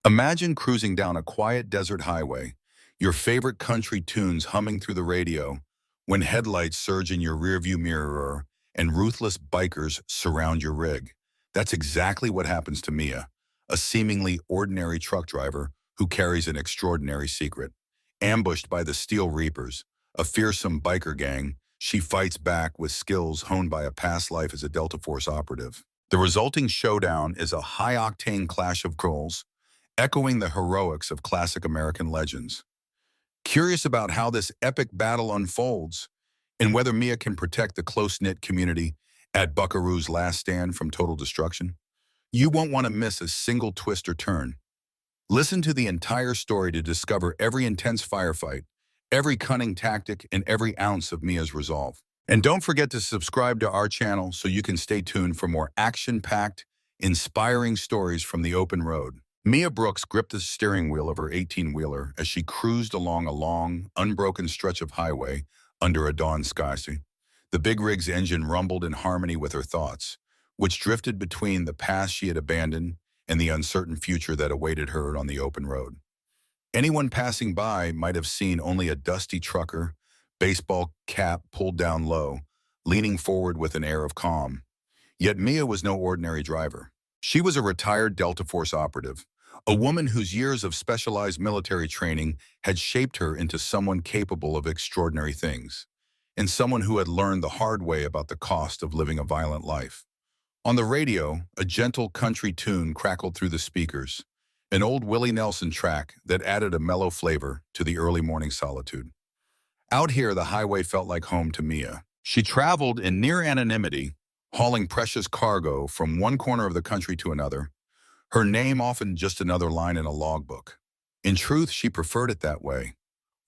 Imagine cruising down a quiet desert highway, your favorite country tunes humming through the radio, when headlights surge in your rearview mirror and ruthless bikers surround your rig. That's exactly what happens to Mia, a seemingly ordinary truck driver who carries an extraordinary secret. Ambushed by the Steel Reapers, a fearsome biker gang, she fights back with skills honed by a past life as a Delta Force operative. The resulting showdown is a high-octane clash of goals, echoing the heroics of classic American legends. Curious about how this epic battle unfolds and whether Mia can protect the close-knit community at Buckaroo's last stand from total destruction? You won't want to miss a single twist or turn. Listen to the entire story to discover every intense firefight, every cunning tactic, and every ounce of Mia's resolve. And don't forget to subscribe to our channel so you can stay tuned for more action-packed, inspiring stories from the open road. Mia Brooks gripped the steering wheel of her 18-wheeler as she cruised along a long, unbroken stretch of highway under a dawn sky. The big rig's engine rumbled in harmony with her thoughts, which drifted between the past she had abandoned and the uncertain future that awaited her on the open road. Anyone passing by might have seen only a dusty trucker, baseball cap pulled down low, leaning forward with an air of calm. Yet Mia was no ordinary driver. She was a retired Delta Force operative, a woman whose years of specialized military training had shaped her into someone capable of extraordinary things, and someone who had learned the hard way about the cost of living a violent life. On the radio, a gentle country tune crackled through the speakers, an old Willie Nelson track that added a mellow flavor to the early morning solitude. Out here, the highway felt like home to Mia. She traveled in near anonymity, hauling precious cargo from one corner of the country to another, her name often just another line in a logbook. In truth, she preferred it that way.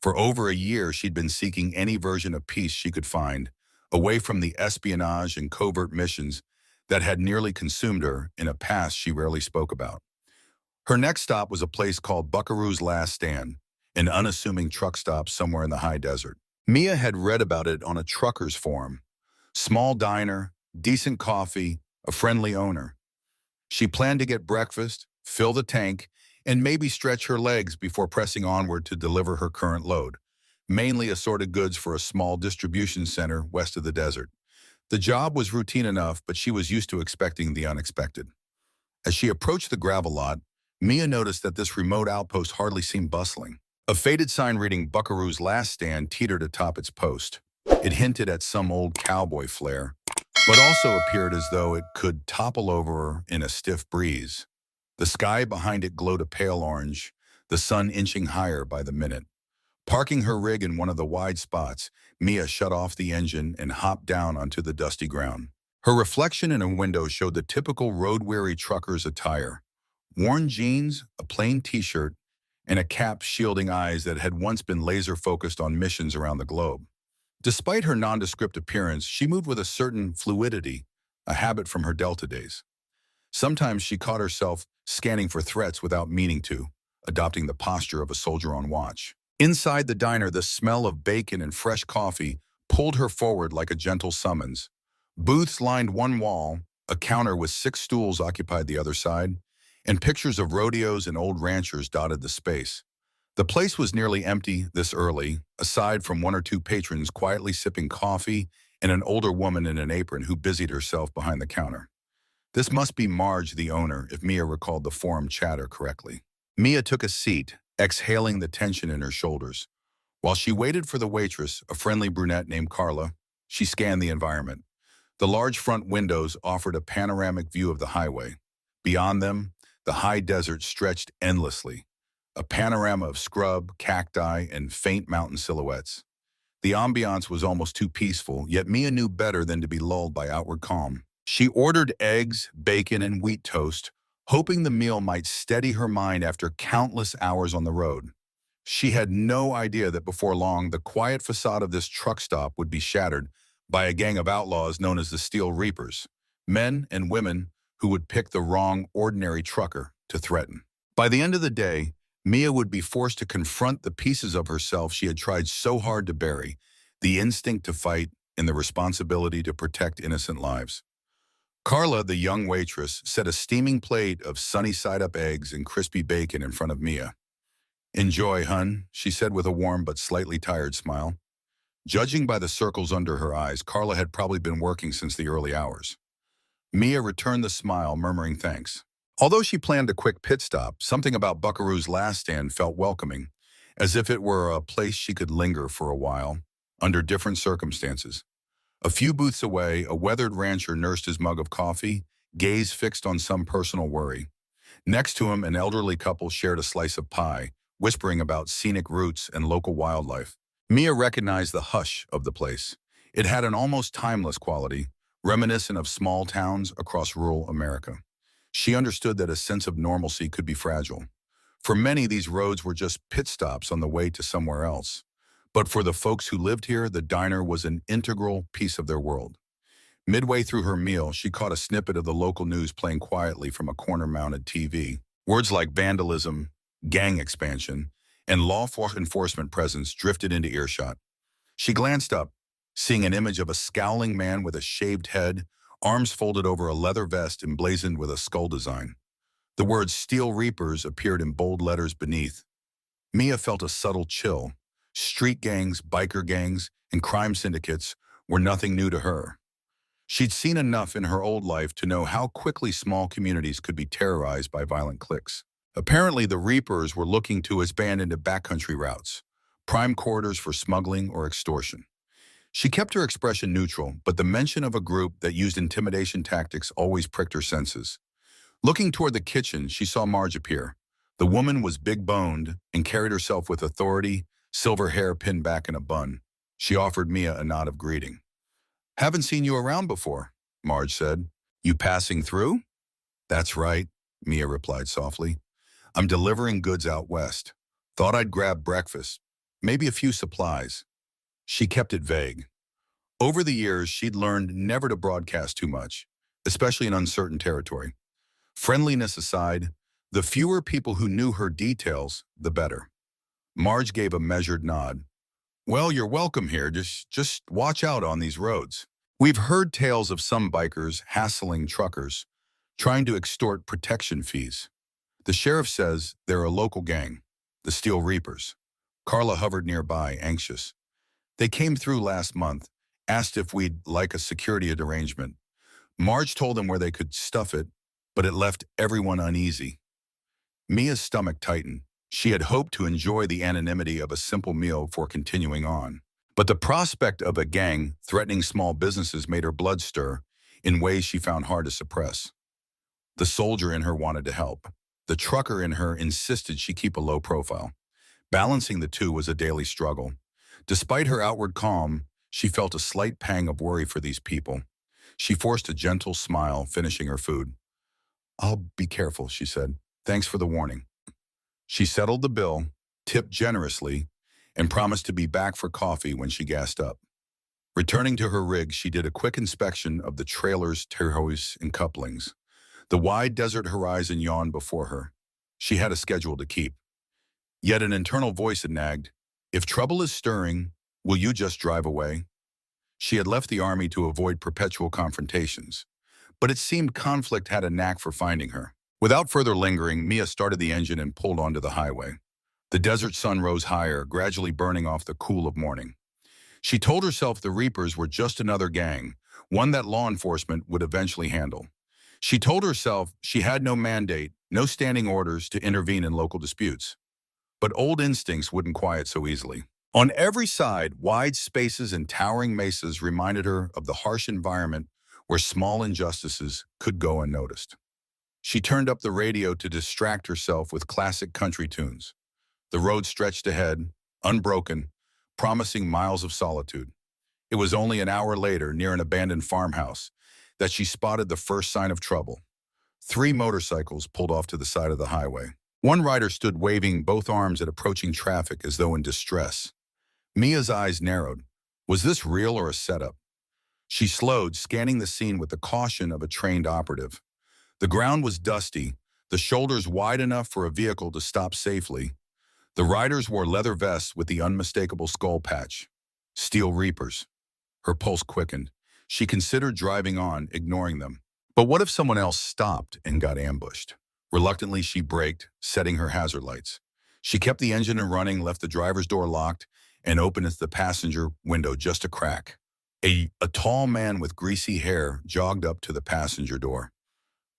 For over a year, she'd been seeking any version of peace she could find, away from the espionage and covert missions that had nearly consumed her in a past she rarely spoke about. Her next stop was a place called Buckaroo's Last Stand, an unassuming truck stop somewhere in the high desert. Mia had read about it on a trucker's forum. Small diner, decent coffee, a friendly owner. She planned to get breakfast, fill the tank, and maybe stretch her legs before pressing onward to deliver her current load, mainly assorted goods for a small distribution center west of the desert. The job was routine enough, but she was used to expecting the unexpected. As she approached the gravel lot, Mia noticed that this remote outpost hardly seemed bustling. A faded sign reading Buckaroo's Last Stand teetered atop its post. It hinted at some old cowboy flair, but also appeared as though it could topple over in a stiff breeze. The sky behind it glowed a pale orange, the sun inching higher by the minute. Parking her rig in one of the wide spots, Mia shut off the engine and hopped down onto the dusty ground. Her reflection in a window showed the typical road-weary trucker's attire: worn jeans, a plain t-shirt, and a cap shielding eyes that had once been laser-focused on missions around the globe. Despite her nondescript appearance, she moved with a certain fluidity, a habit from her Delta days. Sometimes she caught herself scanning for threats without meaning to, adopting the posture of a soldier on watch. Inside the diner, the smell of bacon and fresh coffee pulled her forward like a gentle summons. Booths lined one wall, a counter with 6 stools occupied the other side, and pictures of rodeos and old ranchers dotted the space. The place was nearly empty this early, aside from 1 or 2 patrons quietly sipping coffee and an older woman in an apron who busied herself behind the counter. This must be Marge, the owner, if Mia recalled the forum chatter correctly. Mia took a seat, exhaling the tension in her shoulders. While she waited for the waitress, a friendly brunette named Carla, she scanned the environment. The large front windows offered a panoramic view of the highway. Beyond them, the high desert stretched endlessly, a panorama of scrub, cacti, and faint mountain silhouettes. The ambiance was almost too peaceful, yet Mia knew better than to be lulled by outward calm. She ordered eggs, bacon, and wheat toast, hoping the meal might steady her mind after countless hours on the road. She had no idea that before long, the quiet facade of this truck stop would be shattered by a gang of outlaws known as the Steel Reapers, men and women who would pick the wrong, ordinary trucker to threaten. By the end of the day, Mia would be forced to confront the pieces of herself she had tried so hard to bury, the instinct to fight and the responsibility to protect innocent lives. Carla, the young waitress, set a steaming plate of sunny-side-up eggs and crispy bacon in front of Mia. "Enjoy, hun," she said with a warm but slightly tired smile. Judging by the circles under her eyes, Carla had probably been working since the early hours. Mia returned the smile, murmuring thanks. Although she planned a quick pit stop, something about Buckaroo's last stand felt welcoming, as if it were a place she could linger for a while, under different circumstances. A few booths away, a weathered rancher nursed his mug of coffee, gaze fixed on some personal worry. Next to him, an elderly couple shared a slice of pie, whispering about scenic routes and local wildlife. Mia recognized the hush of the place. It had an almost timeless quality, reminiscent of small towns across rural America. She understood that a sense of normalcy could be fragile. For many, these roads were just pit stops on the way to somewhere else. But for the folks who lived here, the diner was an integral piece of their world. Midway through her meal, she caught a snippet of the local news playing quietly from a corner-mounted TV. Words like vandalism, gang expansion, and law enforcement presence drifted into earshot. She glanced up, seeing an image of a scowling man with a shaved head, arms folded over a leather vest emblazoned with a skull design. The words "Steel Reapers" appeared in bold letters beneath. Mia felt a subtle chill. Street gangs, biker gangs, and crime syndicates were nothing new to her. She'd seen enough in her old life to know how quickly small communities could be terrorized by violent cliques. Apparently, the Reapers were looking to expand into backcountry routes, prime corridors for smuggling or extortion. She kept her expression neutral, but the mention of a group that used intimidation tactics always pricked her senses. Looking toward the kitchen, she saw Marge appear. The woman was big-boned and carried herself with authority, silver hair pinned back in a bun. She offered Mia a nod of greeting. "Haven't seen you around before," Marge said. "You passing through?" "That's right," Mia replied softly. "I'm delivering goods out west. Thought I'd grab breakfast, maybe a few supplies." She kept it vague. Over the years, she'd learned never to broadcast too much, especially in uncertain territory. Friendliness aside, the fewer people who knew her details, the better. Marge gave a measured nod. "Well, you're welcome here. Just watch out on these roads. We've heard tales of some bikers hassling truckers, trying to extort protection fees. The sheriff says they're a local gang, the Steel Reapers." Carla hovered nearby, anxious. "They came through last month, asked if we'd like a security arrangement. Marge told them where they could stuff it, but it left everyone uneasy." Mia's stomach tightened. She had hoped to enjoy the anonymity of a simple meal before continuing on. But the prospect of a gang threatening small businesses made her blood stir in ways she found hard to suppress. The soldier in her wanted to help. The trucker in her insisted she keep a low profile. Balancing the two was a daily struggle. Despite her outward calm, she felt a slight pang of worry for these people. She forced a gentle smile, finishing her food. "I'll be careful," she said. "Thanks for the warning." She settled the bill, tipped generously, and promised to be back for coffee when she gassed up. Returning to her rig, she did a quick inspection of the trailer's terraces and couplings. The wide desert horizon yawned before her. She had a schedule to keep. Yet an internal voice had nagged, "If trouble is stirring, will you just drive away?" She had left the army to avoid perpetual confrontations, but it seemed conflict had a knack for finding her. Without further lingering, Mia started the engine and pulled onto the highway. The desert sun rose higher, gradually burning off the cool of morning. She told herself the Reapers were just another gang, one that law enforcement would eventually handle. She told herself she had no mandate, no standing orders to intervene in local disputes. But old instincts wouldn't quiet so easily. On every side, wide spaces and towering mesas reminded her of the harsh environment where small injustices could go unnoticed. She turned up the radio to distract herself with classic country tunes. The road stretched ahead, unbroken, promising miles of solitude. It was only an hour later, near an abandoned farmhouse, that she spotted the first sign of trouble. 3 motorcycles pulled off to the side of the highway. One rider stood waving both arms at approaching traffic as though in distress. Mia's eyes narrowed. Was this real or a setup? She slowed, scanning the scene with the caution of a trained operative. The ground was dusty, the shoulders wide enough for a vehicle to stop safely. The riders wore leather vests with the unmistakable skull patch. Steel Reapers. Her pulse quickened. She considered driving on, ignoring them. But what if someone else stopped and got ambushed? Reluctantly, she braked, setting her hazard lights. She kept the engine running, left the driver's door locked, and opened the passenger window just a crack. A tall man with greasy hair jogged up to the passenger door.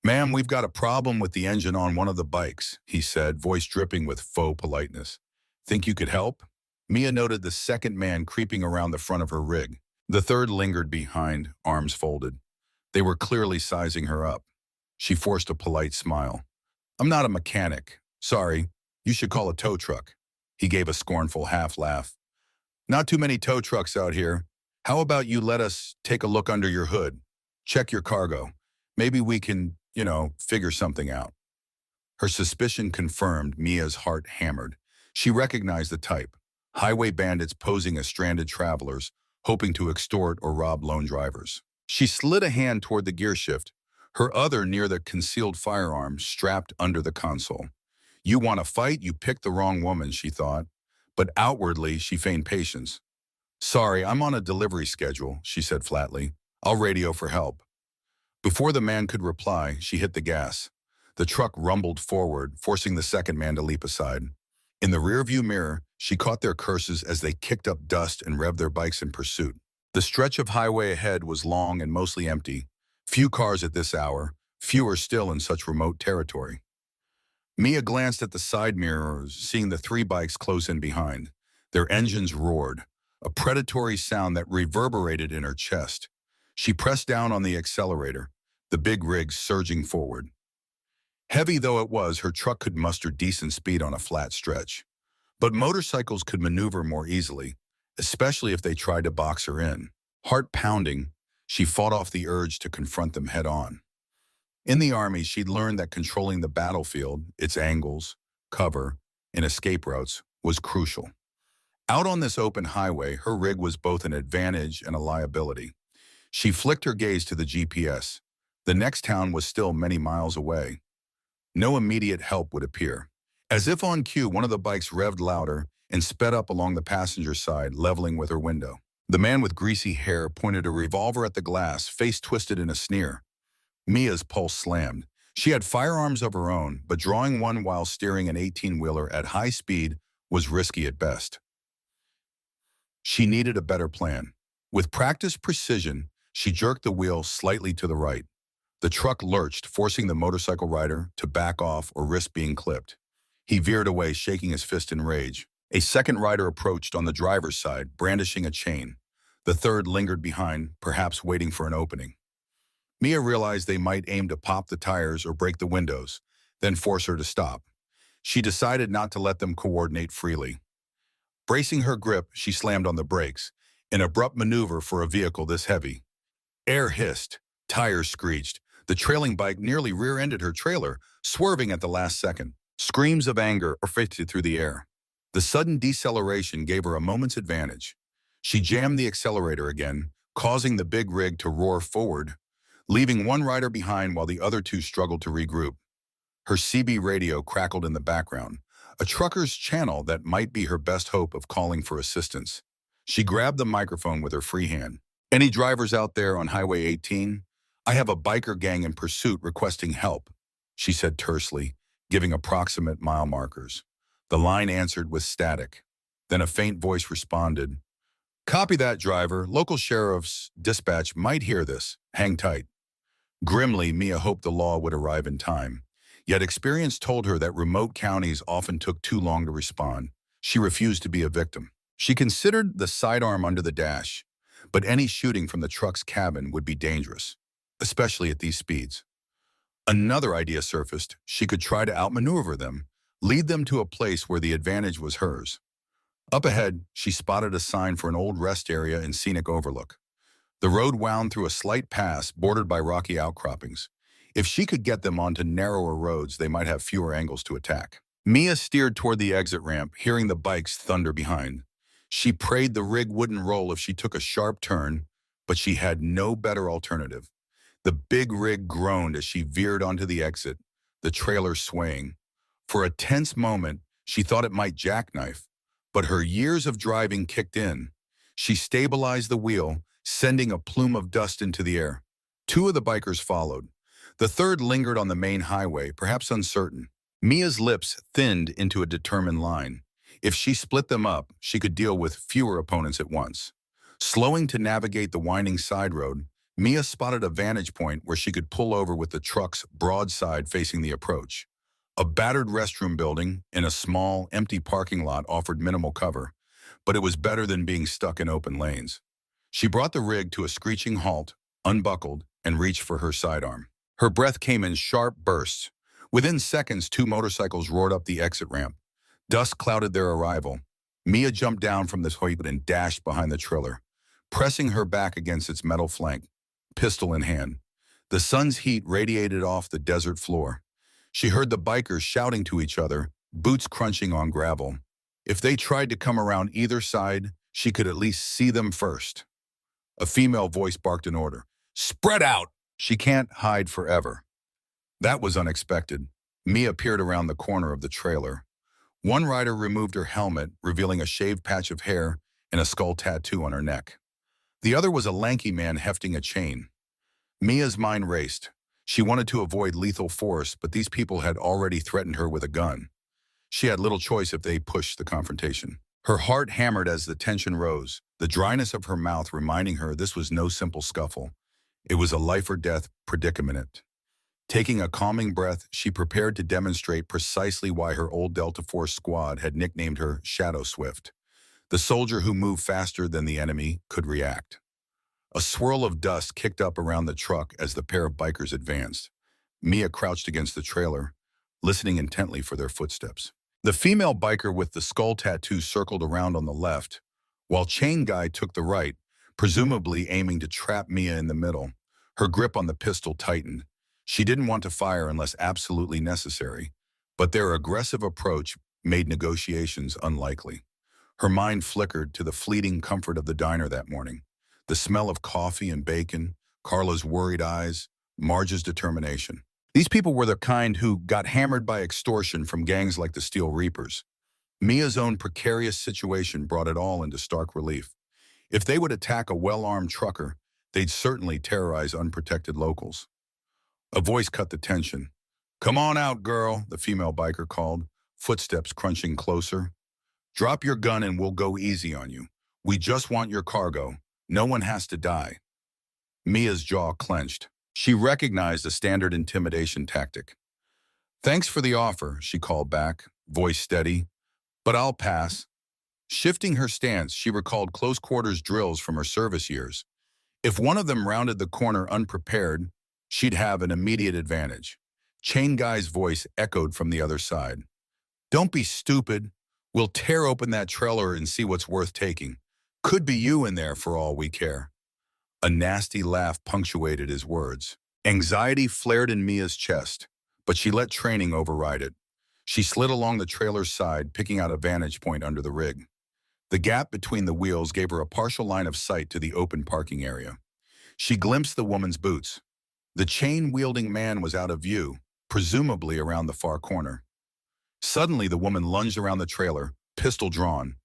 "Ma'am, we've got a problem with the engine on one of the bikes," he said, voice dripping with faux politeness. "Think you could help?" Mia noted the second man creeping around the front of her rig. The third lingered behind, arms folded. They were clearly sizing her up. She forced a polite smile. "I'm not a mechanic. Sorry, you should call a tow truck." He gave a scornful half laugh. "Not too many tow trucks out here. How about you let us take a look under your hood? Check your cargo. Maybe we can, figure something out." Her suspicion confirmed. Mia's heart hammered. She recognized the type. Highway bandits posing as stranded travelers, hoping to extort or rob lone drivers. She slid a hand toward the gear shift, her other near the concealed firearm strapped under the console. "You want to fight? You picked the wrong woman," she thought. But outwardly, she feigned patience. "Sorry, I'm on a delivery schedule," she said flatly. "I'll radio for help." Before the man could reply, she hit the gas. The truck rumbled forward, forcing the second man to leap aside. In the rearview mirror, she caught their curses as they kicked up dust and revved their bikes in pursuit. The stretch of highway ahead was long and mostly empty. Few cars at this hour, fewer still in such remote territory. Mia glanced at the side mirrors, seeing the three bikes close in behind. Their engines roared, a predatory sound that reverberated in her chest. She pressed down on the accelerator, the big rig surging forward. Heavy though it was, her truck could muster decent speed on a flat stretch. But motorcycles could maneuver more easily, especially if they tried to box her in. Heart pounding, she fought off the urge to confront them head on. In the Army, she'd learned that controlling the battlefield, its angles, cover, and escape routes, was crucial. Out on this open highway, her rig was both an advantage and a liability. She flicked her gaze to the GPS. The next town was still many miles away. No immediate help would appear. As if on cue, one of the bikes revved louder and sped up along the passenger side, leveling with her window. The man with greasy hair pointed a revolver at the glass, face twisted in a sneer. Mia's pulse slammed. She had firearms of her own, but drawing one while steering an 18-wheeler at high speed was risky at best. She needed a better plan. With practiced precision, she jerked the wheel slightly to the right. The truck lurched, forcing the motorcycle rider to back off or risk being clipped. He veered away, shaking his fist in rage. A second rider approached on the driver's side, brandishing a chain. The third lingered behind, perhaps waiting for an opening. Mia realized they might aim to pop the tires or break the windows, then force her to stop. She decided not to let them coordinate freely. Bracing her grip, she slammed on the brakes, an abrupt maneuver for a vehicle this heavy. Air hissed, tires screeched. The trailing bike nearly rear-ended her trailer, swerving at the last second. Screams of anger rifted through the air. The sudden deceleration gave her a moment's advantage. She jammed the accelerator again, causing the big rig to roar forward, leaving one rider behind while the other two struggled to regroup. Her CB radio crackled in the background, a trucker's channel that might be her best hope of calling for assistance. She grabbed the microphone with her free hand. "Any drivers out there on Highway 18? I have a biker gang in pursuit requesting help," she said tersely, giving approximate mile markers. The line answered with static. Then a faint voice responded, "Copy that, driver. Local sheriff's dispatch might hear this. Hang tight." Grimly, Mia hoped the law would arrive in time. Yet experience told her that remote counties often took too long to respond. She refused to be a victim. She considered the sidearm under the dash, but any shooting from the truck's cabin would be dangerous, especially at these speeds. Another idea surfaced. She could try to outmaneuver them, lead them to a place where the advantage was hers. Up ahead, she spotted a sign for an old rest area and scenic overlook. The road wound through a slight pass bordered by rocky outcroppings. If she could get them onto narrower roads, they might have fewer angles to attack. Mia steered toward the exit ramp, hearing the bikes thunder behind. She prayed the rig wouldn't roll if she took a sharp turn, but she had no better alternative. The big rig groaned as she veered onto the exit, the trailer swaying. For a tense moment, she thought it might jackknife, but her years of driving kicked in. She stabilized the wheel, sending a plume of dust into the air. Two of the bikers followed. The third lingered on the main highway, perhaps uncertain. Mia's lips thinned into a determined line. If she split them up, she could deal with fewer opponents at once. Slowing to navigate the winding side road, Mia spotted a vantage point where she could pull over with the truck's broadside facing the approach. A battered restroom building in a small, empty parking lot offered minimal cover, but it was better than being stuck in open lanes. She brought the rig to a screeching halt, unbuckled, and reached for her sidearm. Her breath came in sharp bursts. Within seconds, two motorcycles roared up the exit ramp. Dust clouded their arrival. Mia jumped down from the Toyota and dashed behind the trailer, pressing her back against its metal flank, pistol in hand. The sun's heat radiated off the desert floor. She heard the bikers shouting to each other, boots crunching on gravel. If they tried to come around either side, she could at least see them first. A female voice barked an order. "Spread out! She can't hide forever." That was unexpected. Mia peered around the corner of the trailer. One rider removed her helmet, revealing a shaved patch of hair and a skull tattoo on her neck. The other was a lanky man hefting a chain. Mia's mind raced. She wanted to avoid lethal force, but these people had already threatened her with a gun. She had little choice if they pushed the confrontation. Her heart hammered as the tension rose, the dryness of her mouth reminding her this was no simple scuffle. It was a life-or-death predicament. Taking a calming breath, she prepared to demonstrate precisely why her old Delta Force squad had nicknamed her Shadow Swift. The soldier who moved faster than the enemy could react. A swirl of dust kicked up around the truck as the pair of bikers advanced. Mia crouched against the trailer, listening intently for their footsteps. The female biker with the skull tattoo circled around on the left, while Chain Guy took the right, presumably aiming to trap Mia in the middle. Her grip on the pistol tightened. She didn't want to fire unless absolutely necessary, but their aggressive approach made negotiations unlikely. Her mind flickered to the fleeting comfort of the diner that morning. The smell of coffee and bacon, Carla's worried eyes, Marge's determination. These people were the kind who got hammered by extortion from gangs like the Steel Reapers. Mia's own precarious situation brought it all into stark relief. If they would attack a well-armed trucker, they'd certainly terrorize unprotected locals. A voice cut the tension. "Come on out, girl," the female biker called, footsteps crunching closer. "Drop your gun and we'll go easy on you. We just want your cargo. No one has to die." Mia's jaw clenched. She recognized a standard intimidation tactic. "Thanks for the offer," she called back, voice steady, "but I'll pass." Shifting her stance, she recalled close-quarters drills from her service years. If one of them rounded the corner unprepared, she'd have an immediate advantage. Chain Guy's voice echoed from the other side. "Don't be stupid. We'll tear open that trailer and see what's worth taking. Could be you in there for all we care." A nasty laugh punctuated his words. Anxiety flared in Mia's chest, but she let training override it. She slid along the trailer's side, picking out a vantage point under the rig. The gap between the wheels gave her a partial line of sight to the open parking area. She glimpsed the woman's boots. The chain-wielding man was out of view, presumably around the far corner. Suddenly, the woman lunged around the trailer, pistol drawn.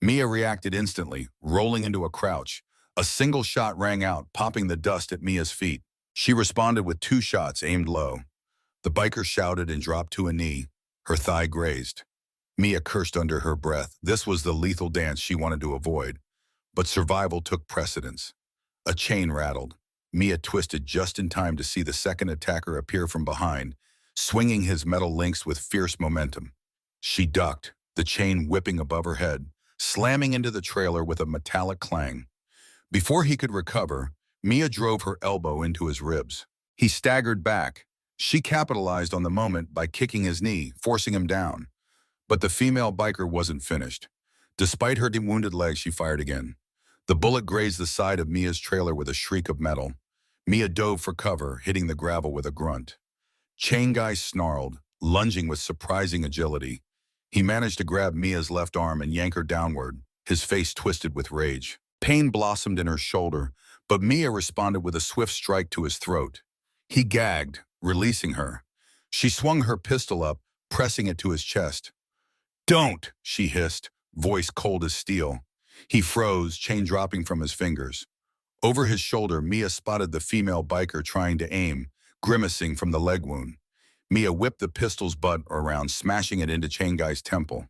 Mia reacted instantly, rolling into a crouch. A single shot rang out, popping the dust at Mia's feet. She responded with two shots aimed low. The biker shouted and dropped to a knee. Her thigh grazed. Mia cursed under her breath. This was the lethal dance she wanted to avoid. But survival took precedence. A chain rattled. Mia twisted just in time to see the second attacker appear from behind, swinging his metal links with fierce momentum. She ducked, the chain whipping above her head, slamming into the trailer with a metallic clang. Before he could recover, Mia drove her elbow into his ribs. He staggered back. She capitalized on the moment by kicking his knee, forcing him down. But the female biker wasn't finished. Despite her wounded leg, she fired again. The bullet grazed the side of Mia's trailer with a shriek of metal. Mia dove for cover, hitting the gravel with a grunt. Chain Guy snarled, lunging with surprising agility. He managed to grab Mia's left arm and yank her downward, his face twisted with rage. Pain blossomed in her shoulder, but Mia responded with a swift strike to his throat. He gagged, releasing her. She swung her pistol up, pressing it to his chest. "Don't," she hissed, voice cold as steel. He froze, chain dropping from his fingers. Over his shoulder, Mia spotted the female biker trying to aim, grimacing from the leg wound. Mia whipped the pistol's butt around, smashing it into Chain Guy's temple.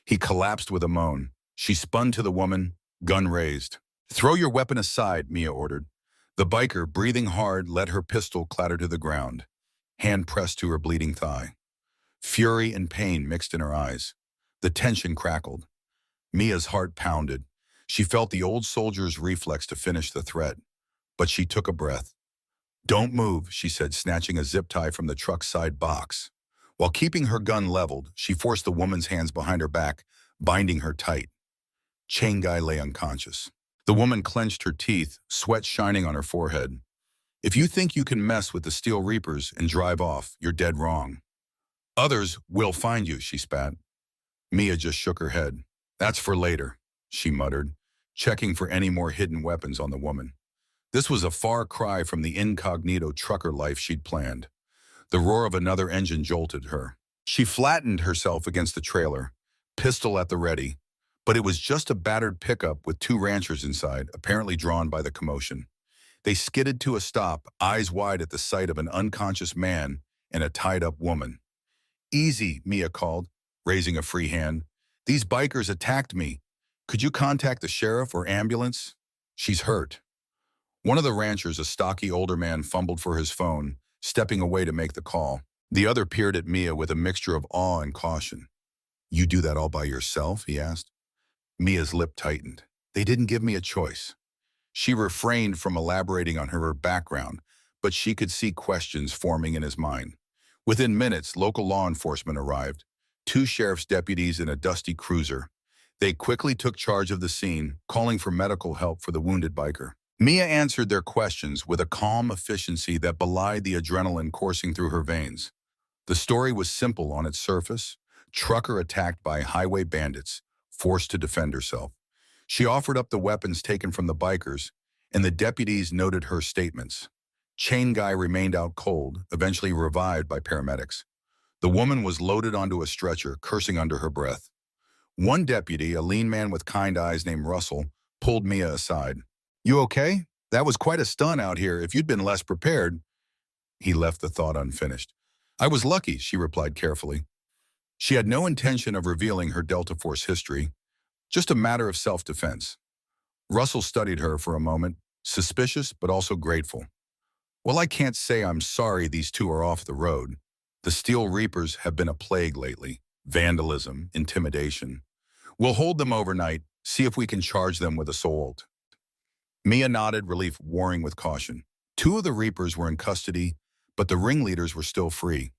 He collapsed with a moan. She spun to the woman, gun raised. "Throw your weapon aside," Mia ordered. The biker, breathing hard, let her pistol clatter to the ground, hand pressed to her bleeding thigh. Fury and pain mixed in her eyes. The tension crackled. Mia's heart pounded. She felt the old soldier's reflex to finish the threat, but she took a breath. "Don't move," she said, snatching a zip tie from the truck's side box. While keeping her gun leveled, she forced the woman's hands behind her back, binding her tight. Chain Guy lay unconscious. The woman clenched her teeth, sweat shining on her forehead. "If you think you can mess with the Steel Reapers and drive off, you're dead wrong. Others will find you," she spat. Mia just shook her head. "That's for later," she muttered, checking for any more hidden weapons on the woman. This was a far cry from the incognito trucker life she'd planned. The roar of another engine jolted her. She flattened herself against the trailer, pistol at the ready, but it was just a battered pickup with two ranchers inside, apparently drawn by the commotion. They skidded to a stop, eyes wide at the sight of an unconscious man and a tied-up woman. "Easy," Mia called, raising a free hand. "These bikers attacked me. Could you contact the sheriff or ambulance? She's hurt." One of the ranchers, a stocky older man, fumbled for his phone, stepping away to make the call. The other peered at Mia with a mixture of awe and caution. "You do that all by yourself?" he asked. Mia's lip tightened. "They didn't give me a choice." She refrained from elaborating on her background, but she could see questions forming in his mind. Within minutes, local law enforcement arrived, two sheriff's deputies in a dusty cruiser. They quickly took charge of the scene, calling for medical help for the wounded biker. Mia answered their questions with a calm efficiency that belied the adrenaline coursing through her veins. The story was simple on its surface. Trucker attacked by highway bandits, forced to defend herself. She offered up the weapons taken from the bikers, and the deputies noted her statements. Chain Guy remained out cold, eventually revived by paramedics. The woman was loaded onto a stretcher, cursing under her breath. One deputy, a lean man with kind eyes named Russell, pulled Mia aside. "You okay? That was quite a stunt out here. If you'd been less prepared—" He left the thought unfinished. "I was lucky," she replied carefully. She had no intention of revealing her Delta Force history, just a matter of self-defense. Russell studied her for a moment, suspicious but also grateful. "Well, I can't say I'm sorry these two are off the road. The Steel Reapers have been a plague lately. Vandalism, intimidation. We'll hold them overnight, see if we can charge them with assault." Mia nodded, relief warring with caution. Two of the Reapers were in custody, but the ringleaders were still free.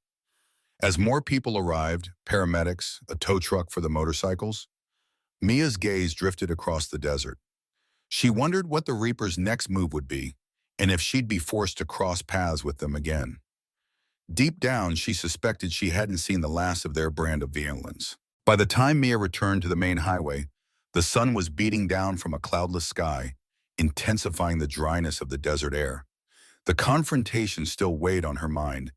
As more people arrived, paramedics, a tow truck for the motorcycles, Mia's gaze drifted across the desert. She wondered what the Reapers' next move would be, and if she'd be forced to cross paths with them again. Deep down, she suspected she hadn't seen the last of their brand of violence. By the time Mia returned to the main highway, the sun was beating down from a cloudless sky, intensifying the dryness of the desert air. The confrontation still weighed on her mind.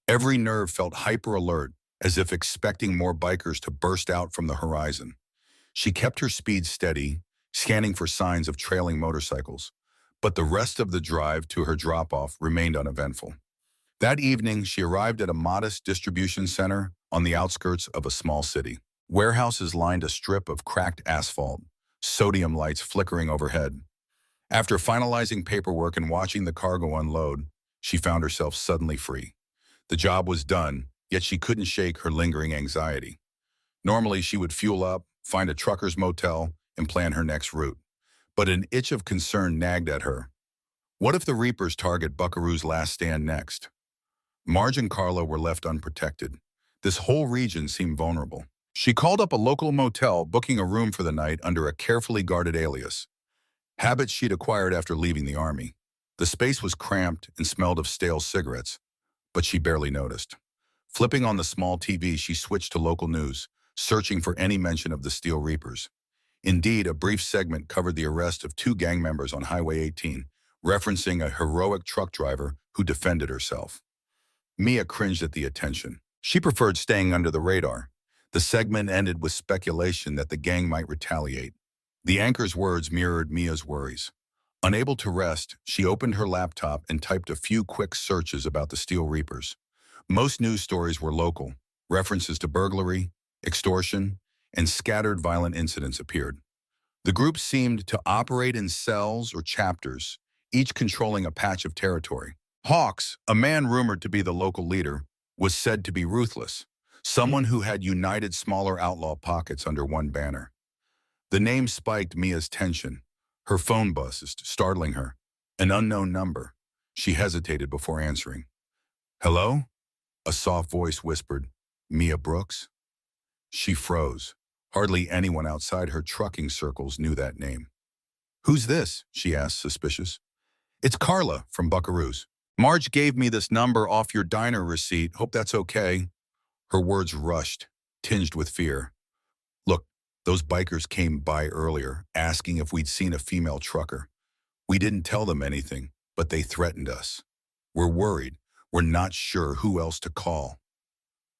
Every nerve felt hyper-alert, as if expecting more bikers to burst out from the horizon. She kept her speed steady, scanning for signs of trailing motorcycles, but the rest of the drive to her drop-off remained uneventful. That evening, she arrived at a modest distribution center on the outskirts of a small city. Warehouses lined a strip of cracked asphalt, sodium lights flickering overhead. After finalizing paperwork and watching the cargo unload, she found herself suddenly free. The job was done, yet she couldn't shake her lingering anxiety. Normally, she would fuel up, find a trucker's motel, and plan her next route. But an itch of concern nagged at her. What if the Reapers target Buckaroo's last stand next? Marge and Carla were left unprotected. This whole region seemed vulnerable. She called up a local motel, booking a room for the night under a carefully guarded alias. Habits she'd acquired after leaving the army. The space was cramped and smelled of stale cigarettes, but she barely noticed. Flipping on the small TV, she switched to local news, searching for any mention of the Steel Reapers. Indeed, a brief segment covered the arrest of two gang members on Highway 18, referencing a heroic truck driver who defended herself. Mia cringed at the attention. She preferred staying under the radar. The segment ended with speculation that the gang might retaliate. The anchor's words mirrored Mia's worries. Unable to rest, she opened her laptop and typed a few quick searches about the Steel Reapers. Most news stories were local. References to burglary, extortion, and scattered violent incidents appeared. The group seemed to operate in cells or chapters, each controlling a patch of territory. Hawks, a man rumored to be the local leader, was said to be ruthless, someone who had united smaller outlaw pockets under one banner. The name spiked Mia's tension. Her phone buzzed, startling her. An unknown number. She hesitated before answering. "Hello?" A soft voice whispered. "Mia Brooks?" She froze. Hardly anyone outside her trucking circles knew that name. "Who's this?" she asked, suspicious. "It's Carla from Buckaroo's. Marge gave me this number off your diner receipt. Hope that's okay." Her words rushed, tinged with fear. "Look, those bikers came by earlier, asking if we'd seen a female trucker. We didn't tell them anything, but they threatened us. We're worried. We're not sure who else to call."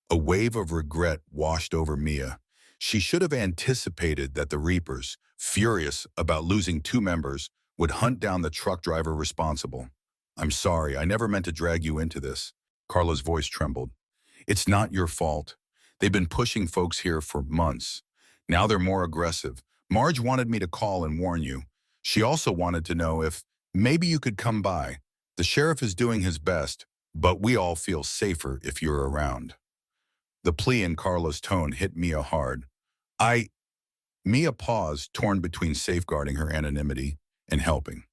A wave of regret washed over Mia. She should have anticipated that the Reapers, furious about losing two members, would hunt down the truck driver responsible. "I'm sorry, I never meant to drag you into this." Carla's voice trembled. "It's not your fault. They've been pushing folks here for months. Now they're more aggressive. Marge wanted me to call and warn you. She also wanted to know if maybe you could come by. The sheriff is doing his best, but we all feel safer if you're around." The plea in Carla's tone hit Mia hard. I... Mia paused, torn between safeguarding her anonymity and helping.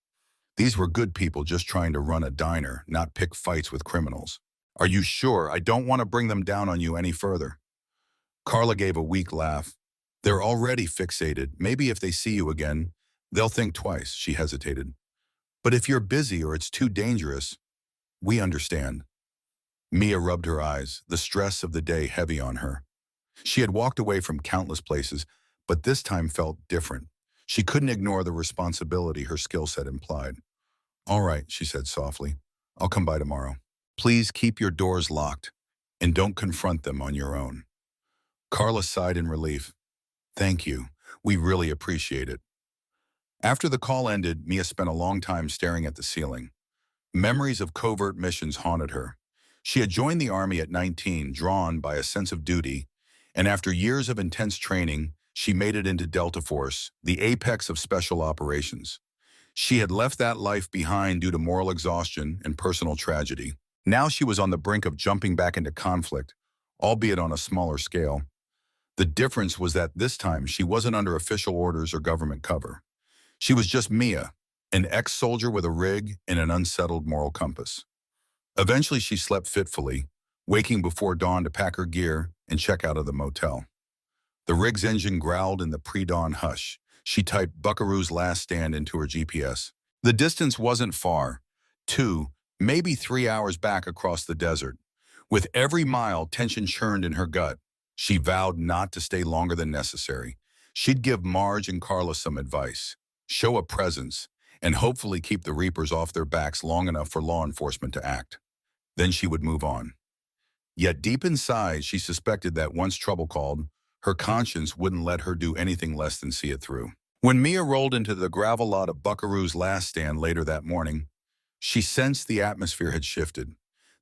These were good people just trying to run a diner, not pick fights with criminals. "Are you sure? I don't want to bring them down on you any further." Carla gave a weak laugh. "They're already fixated. Maybe if they see you again, they'll think twice." She hesitated. "But if you're busy or it's too dangerous, we understand." Mia rubbed her eyes, the stress of the day heavy on her. She had walked away from countless places, but this time felt different. She couldn't ignore the responsibility her skill set implied. "All right," she said softly. "I'll come by tomorrow. Please keep your doors locked, and don't confront them on your own." Carla sighed in relief. "Thank you. We really appreciate it." After the call ended, Mia spent a long time staring at the ceiling. Memories of covert missions haunted her. She had joined the Army at 19, drawn by a sense of duty, and after years of intense training, she made it into Delta Force, the apex of special operations. She had left that life behind due to moral exhaustion and personal tragedy. Now she was on the brink of jumping back into conflict, albeit on a smaller scale. The difference was that this time she wasn't under official orders or government cover. She was just Mia, an ex-soldier with a rig and an unsettled moral compass. Eventually she slept fitfully, waking before dawn to pack her gear and check out of the motel. The rig's engine growled in the pre-dawn hush. She typed Buckaroo's last stand into her GPS. The distance wasn't far, 2, maybe 3 hours back across the desert. With every mile, tension churned in her gut. She vowed not to stay longer than necessary. She'd give Marge and Carla some advice, show a presence, and hopefully keep the Reapers off their backs long enough for law enforcement to act. Then she would move on. Yet deep inside, she suspected that once trouble called, her conscience wouldn't let her do anything less than see it through. When Mia rolled into the gravel lot of Buckaroo's last stand later that morning, she sensed the atmosphere had shifted.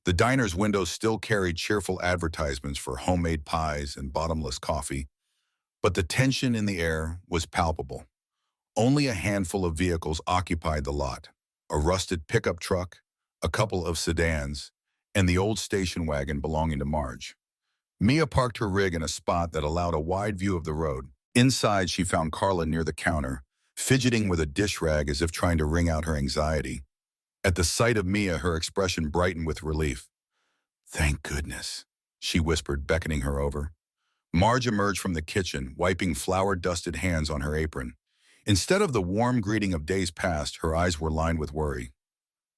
The diner's windows still carried cheerful advertisements for homemade pies and bottomless coffee, but the tension in the air was palpable. Only a handful of vehicles occupied the lot: a rusted pickup truck, a couple of sedans, and the old station wagon belonging to Marge. Mia parked her rig in a spot that allowed a wide view of the road. Inside, she found Carla near the counter, fidgeting with a dish rag as if trying to wring out her anxiety. At the sight of Mia, her expression brightened with relief. "Thank goodness," she whispered, beckoning her over. Marge emerged from the kitchen, wiping flour-dusted hands on her apron. Instead of the warm greeting of days past, her eyes were lined with worry.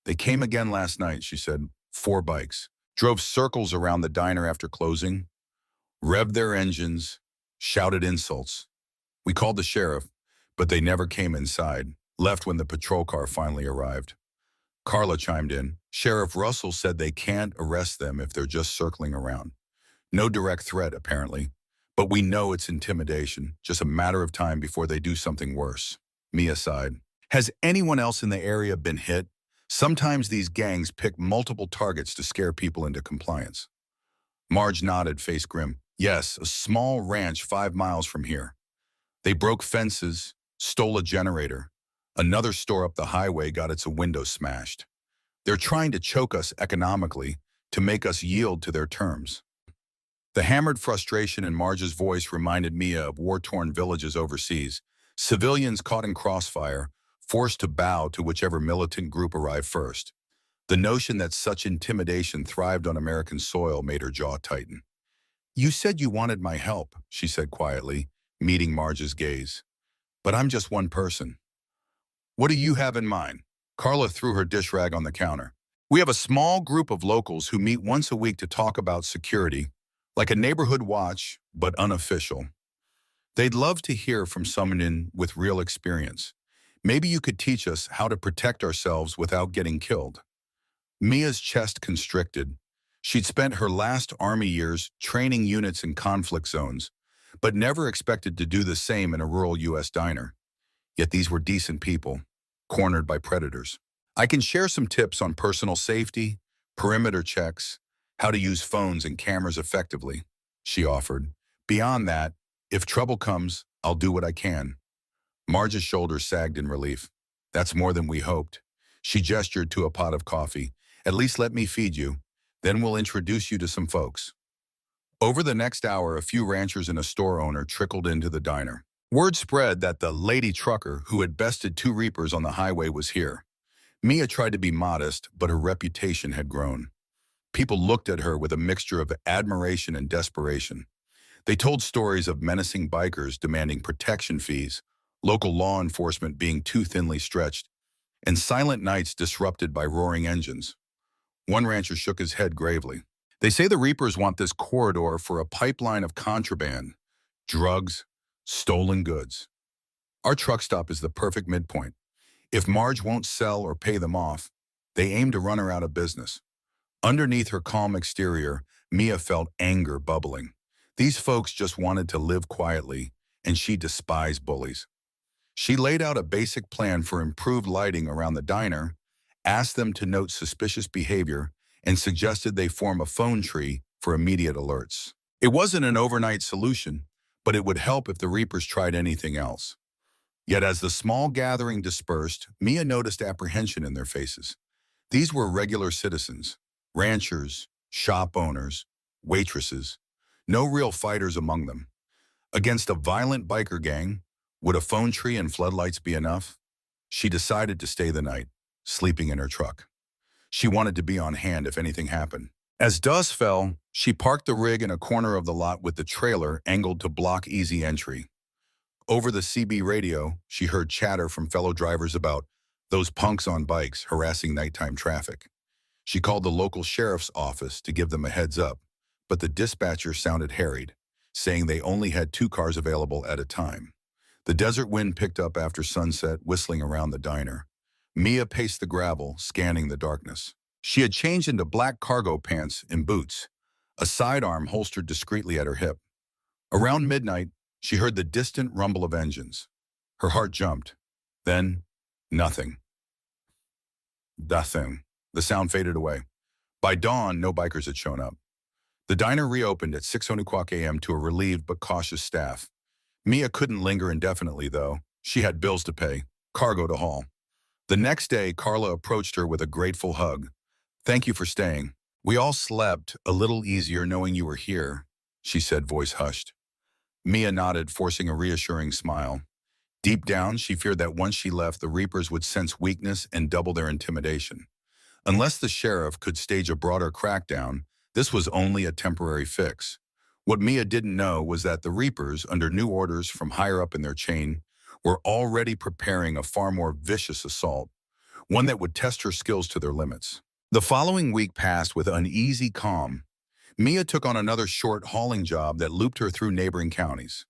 "They came again last night," she said. 4 bikes. Drove circles around the diner after closing, revved their engines, shouted insults. We called the sheriff, but they never came inside, left when the patrol car finally arrived." Carla chimed in. "Sheriff Russell said they can't arrest them if they're just circling around. No direct threat, apparently. But we know it's intimidation, just a matter of time before they do something worse." Mia sighed. Has anyone else in the area been hit? Sometimes these gangs pick multiple targets to scare people into compliance. Marge nodded, face grim. Yes, a small ranch 5 miles from here. They broke fences, stole a generator. Another store up the highway got its window smashed. They're trying to choke us economically to make us yield to their terms. The hammered frustration in Marge's voice reminded Mia of war-torn villages overseas, civilians caught in crossfire, forced to bow to whichever militant group arrived first. The notion that such intimidation thrived on American soil made her jaw tighten. You said you wanted my help, she said quietly, meeting Marge's gaze. But I'm just one person. What do you have in mind? Carla threw her dish rag on the counter. We have a small group of locals who meet once a week to talk about security, like a neighborhood watch, but unofficial. They'd love to hear from someone with real experience. Maybe you could teach us how to protect ourselves without getting killed. Mia's chest constricted. She'd spent her last army years training units in conflict zones, but never expected to do the same in a rural U.S. diner. Yet these were decent people, cornered by predators. I can share some tips on personal safety, perimeter checks, how to use phones and cameras effectively, she offered. Beyond that, if trouble comes, I'll do what I can. Marge's shoulders sagged in relief. That's more than we hoped. She gestured to a pot of coffee. At least let me feed you. Then we'll introduce you to some folks. Over the next hour, a few ranchers and a store owner trickled into the diner. Word spread that the lady trucker who had bested 2 reapers on the highway was here. Mia tried to be modest, but her reputation had grown. People looked at her with a mixture of admiration and desperation. They told stories of menacing bikers demanding protection fees, local law enforcement being too thinly stretched, and silent nights disrupted by roaring engines. One rancher shook his head gravely. They say the reapers want this corridor for a pipeline of contraband, drugs, stolen goods. Our truck stop is the perfect midpoint. If Marge won't sell or pay them off, they aim to run her out of business. Underneath her calm exterior, Mia felt anger bubbling. These folks just wanted to live quietly, and she despised bullies. She laid out a basic plan for improved lighting around the diner, asked them to note suspicious behavior, and suggested they form a phone tree for immediate alerts. It wasn't an overnight solution, but it would help if the reapers tried anything else. Yet as the small gathering dispersed, Mia noticed apprehension in their faces. These were regular citizens, ranchers, shop owners, waitresses, no real fighters among them. Against a violent biker gang, would a phone tree and floodlights be enough? She decided to stay the night, sleeping in her truck. She wanted to be on hand if anything happened. As dusk fell, she parked the rig in a corner of the lot with the trailer angled to block easy entry. Over the CB radio, she heard chatter from fellow drivers about those punks on bikes harassing nighttime traffic. She called the local sheriff's office to give them a heads up, but the dispatcher sounded harried, saying they only had 2 cars available at a time. The desert wind picked up after sunset, whistling around the diner. Mia paced the gravel, scanning the darkness. She had changed into black cargo pants and boots, a sidearm holstered discreetly at her hip. Around midnight, she heard the distant rumble of engines. Her heart jumped. Then, nothing. Nothing. The sound faded away. By dawn, no bikers had shown up. The diner reopened at 6:00 a.m. to a relieved but cautious staff. Mia couldn't linger indefinitely, though. She had bills to pay, cargo to haul. The next day, Carla approached her with a grateful hug. Thank you for staying. We all slept a little easier knowing you were here, she said, voice hushed. Mia nodded, forcing a reassuring smile. Deep down, she feared that once she left, the Reapers would sense weakness and double their intimidation. Unless the sheriff could stage a broader crackdown, this was only a temporary fix. What Mia didn't know was that the Reapers, under new orders from higher up in their chain, were already preparing a far more vicious assault, one that would test her skills to their limits. The following week passed with uneasy calm. Mia took on another short hauling job that looped her through neighboring counties.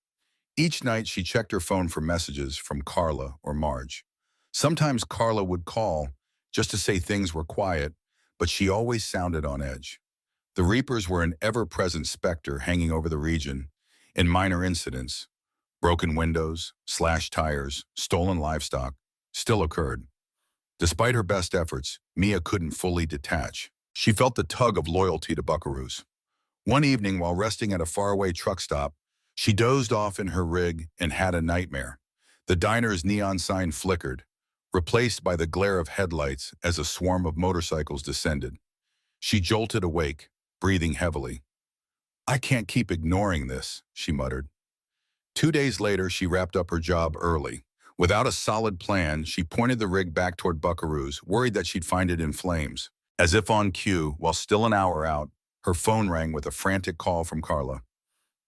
Each night, she checked her phone for messages from Carla or Marge. Sometimes Carla would call just to say things were quiet, but she always sounded on edge. The Reapers were an ever-present specter hanging over the region. In minor incidents, broken windows, slashed tires, stolen livestock, still occurred. Despite her best efforts, Mia couldn't fully detach. She felt the tug of loyalty to buckaroos. One evening, while resting at a faraway truck stop, she dozed off in her rig and had a nightmare. The diner's neon sign flickered, replaced by the glare of headlights as a swarm of motorcycles descended. She jolted awake, breathing heavily. "I can't keep ignoring this," she muttered. 2 days later, she wrapped up her job early. Without a solid plan, she pointed the rig back toward Buckaroo's, worried that she'd find it in flames. As if on cue, while still an hour out, her phone rang with a frantic call from Carla.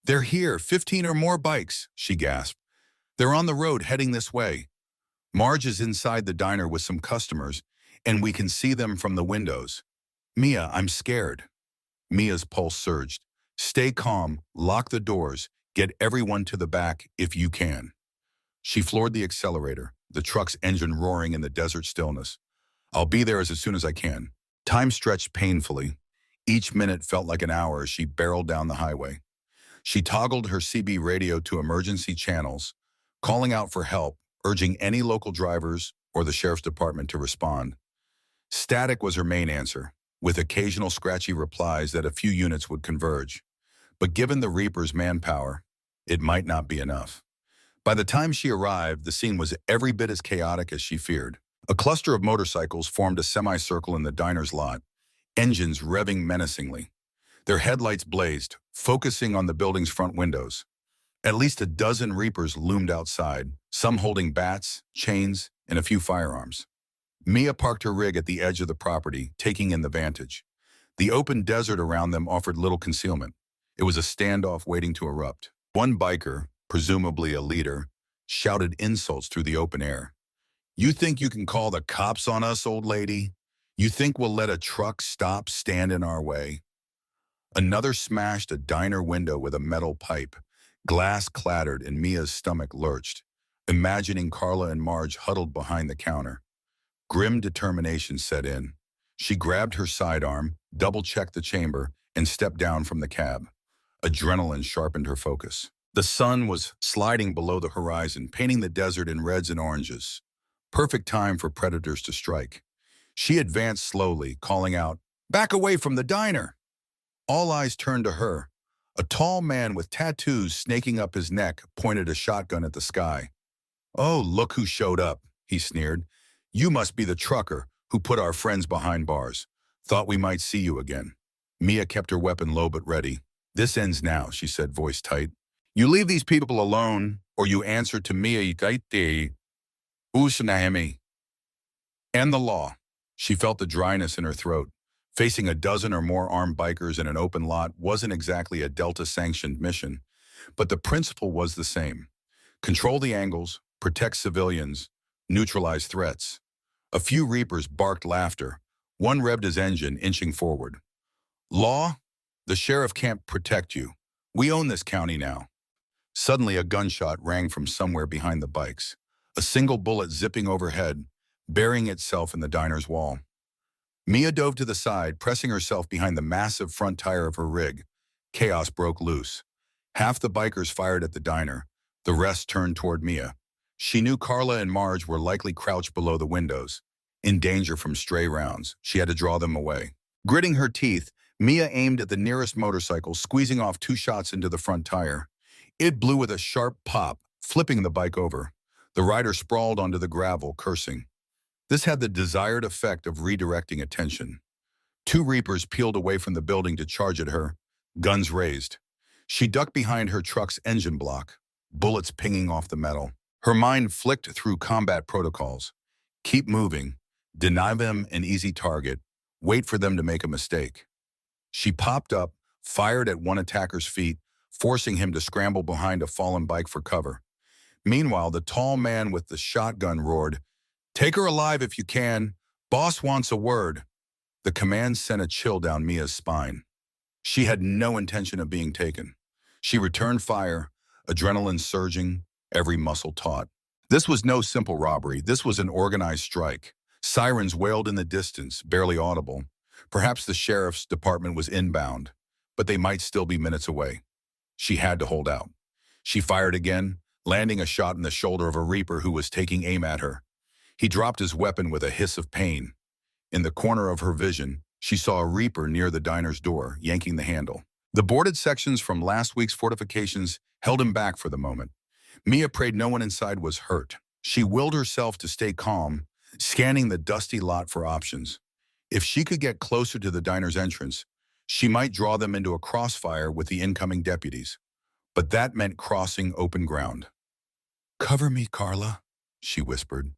"They're here, 15 or more bikes," she gasped. "They're on the road heading this way. Marge is inside the diner with some customers, and we can see them from the windows. Mia, I'm scared." Mia's pulse surged. "Stay calm, lock the doors, get everyone to the back if you can." She floored the accelerator, the truck's engine roaring in the desert stillness. "I'll be there as soon as I can." Time stretched painfully. Each minute felt like an hour as she barreled down the highway. She toggled her CB radio to emergency channels, calling out for help, urging any local drivers or the sheriff's department to respond. Static was her main answer, with occasional scratchy replies that a few units would converge. But given the Reaper's manpower, it might not be enough. By the time she arrived, the scene was every bit as chaotic as she feared. A cluster of motorcycles formed a semicircle in the diner's lot, engines revving menacingly. Their headlights blazed, focusing on the building's front windows. At least a dozen Reapers loomed outside, some holding bats, chains, and a few firearms. Mia parked her rig at the edge of the property, taking in the vantage. The open desert around them offered little concealment. It was a standoff waiting to erupt. One biker, presumably a leader, shouted insults through the open air. "You think you can call the cops on us, old lady? You think we'll let a truck stop stand in our way?" Another smashed a diner window with a metal pipe. Glass clattered and Mia's stomach lurched, imagining Carla and Marge huddled behind the counter. Grim determination set in. She grabbed her sidearm, double-checked the chamber, and stepped down from the cab. Adrenaline sharpened her focus. The sun was sliding below the horizon, painting the desert in reds and oranges. Perfect time for predators to strike. She advanced slowly, calling out, "Back away from the diner!" All eyes turned to her. A tall man with tattoos snaking up his neck pointed a shotgun at the sky. "Oh, look who showed up," he sneered. "You must be the trucker who put our friends behind bars. Thought we might see you again." Mia kept her weapon low but ready. "This ends now," she said, voice tight. "You leave these people alone, or you answer to Mia Itaiti Usanahemi and the law." She felt the dryness in her throat. Facing a dozen or more armed bikers in an open lot wasn't exactly a Delta-sanctioned mission, but the principle was the same. Control the angles, protect civilians, neutralize threats. A few Reapers barked laughter. One revved his engine, inching forward. "Law? The sheriff can't protect you. We own this county now." Suddenly, a gunshot rang from somewhere behind the bikes. A single bullet zipping overhead, burying itself in the diner's wall. Mia dove to the side, pressing herself behind the massive front tire of her rig. Chaos broke loose. Half the bikers fired at the diner. The rest turned toward Mia. She knew Carla and Marge were likely crouched below the windows, in danger from stray rounds. She had to draw them away. Gritting her teeth, Mia aimed at the nearest motorcycle, squeezing off 2 shots into the front tire. It blew with a sharp pop, flipping the bike over. The rider sprawled onto the gravel, cursing. This had the desired effect of redirecting attention. 2 Reapers peeled away from the building to charge at her, guns raised. She ducked behind her truck's engine block, bullets pinging off the metal. Her mind flicked through combat protocols. Keep moving, deny them an easy target, wait for them to make a mistake. She popped up, fired at one attacker's feet, forcing him to scramble behind a fallen bike for cover. Meanwhile, the tall man with the shotgun roared, "Take her alive if you can. Boss wants a word." The command sent a chill down Mia's spine. She had no intention of being taken. She returned fire, adrenaline surging, every muscle taut. This was no simple robbery. This was an organized strike. Sirens wailed in the distance, barely audible. Perhaps the sheriff's department was inbound, but they might still be minutes away. She had to hold out. She fired again, landing a shot in the shoulder of a Reaper who was taking aim at her. He dropped his weapon with a hiss of pain. In the corner of her vision, she saw a reaper near the diner's door, yanking the handle. The boarded sections from last week's fortifications held him back for the moment. Mia prayed no one inside was hurt. She willed herself to stay calm, scanning the dusty lot for options. If she could get closer to the diner's entrance, she might draw them into a crossfire with the incoming deputies. But that meant crossing open ground. "Cover me, Carla," she whispered,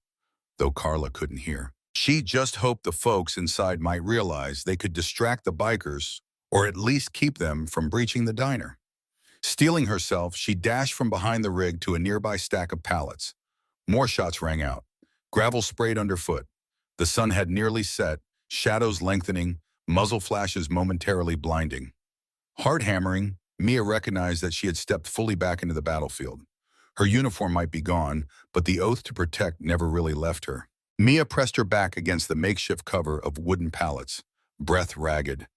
though Carla couldn't hear. She just hoped the folks inside might realize they could distract the bikers or at least keep them from breaching the diner. Steeling herself, she dashed from behind the rig to a nearby stack of pallets. More shots rang out. Gravel sprayed underfoot. The sun had nearly set, shadows lengthening, muzzle flashes momentarily blinding. Heart hammering, Mia recognized that she had stepped fully back into the battlefield. Her uniform might be gone, but the oath to protect never really left her. Mia pressed her back against the makeshift cover of wooden pallets, breath ragged.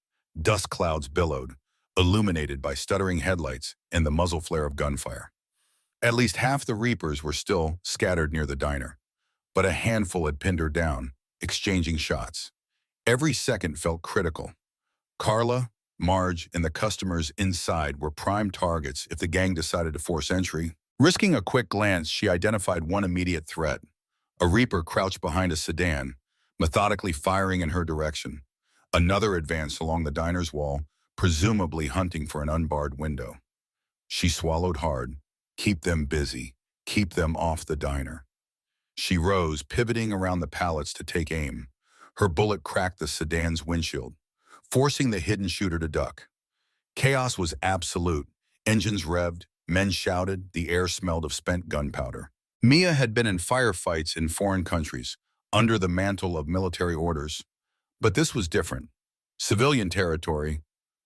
Dust clouds billowed, illuminated by stuttering headlights and the muzzle flare of gunfire. At least half the reapers were still scattered near the diner, but a handful had pinned her down, exchanging shots. Every second felt critical. Carla, Marge, and the customers inside were prime targets if the gang decided to force entry. Risking a quick glance, she identified one immediate threat. A reaper crouched behind a sedan, methodically firing in her direction. Another advanced along the diner's wall, presumably hunting for an unbarred window. She swallowed hard. Keep them busy. Keep them off the diner. She rose, pivoting around the pallets to take aim. Her bullet cracked the sedan's windshield, forcing the hidden shooter to duck. Chaos was absolute. Engines revved, men shouted, the air smelled of spent gunpowder. Mia had been in firefights in foreign countries, under the mantle of military orders. But this was different. Civilian territory,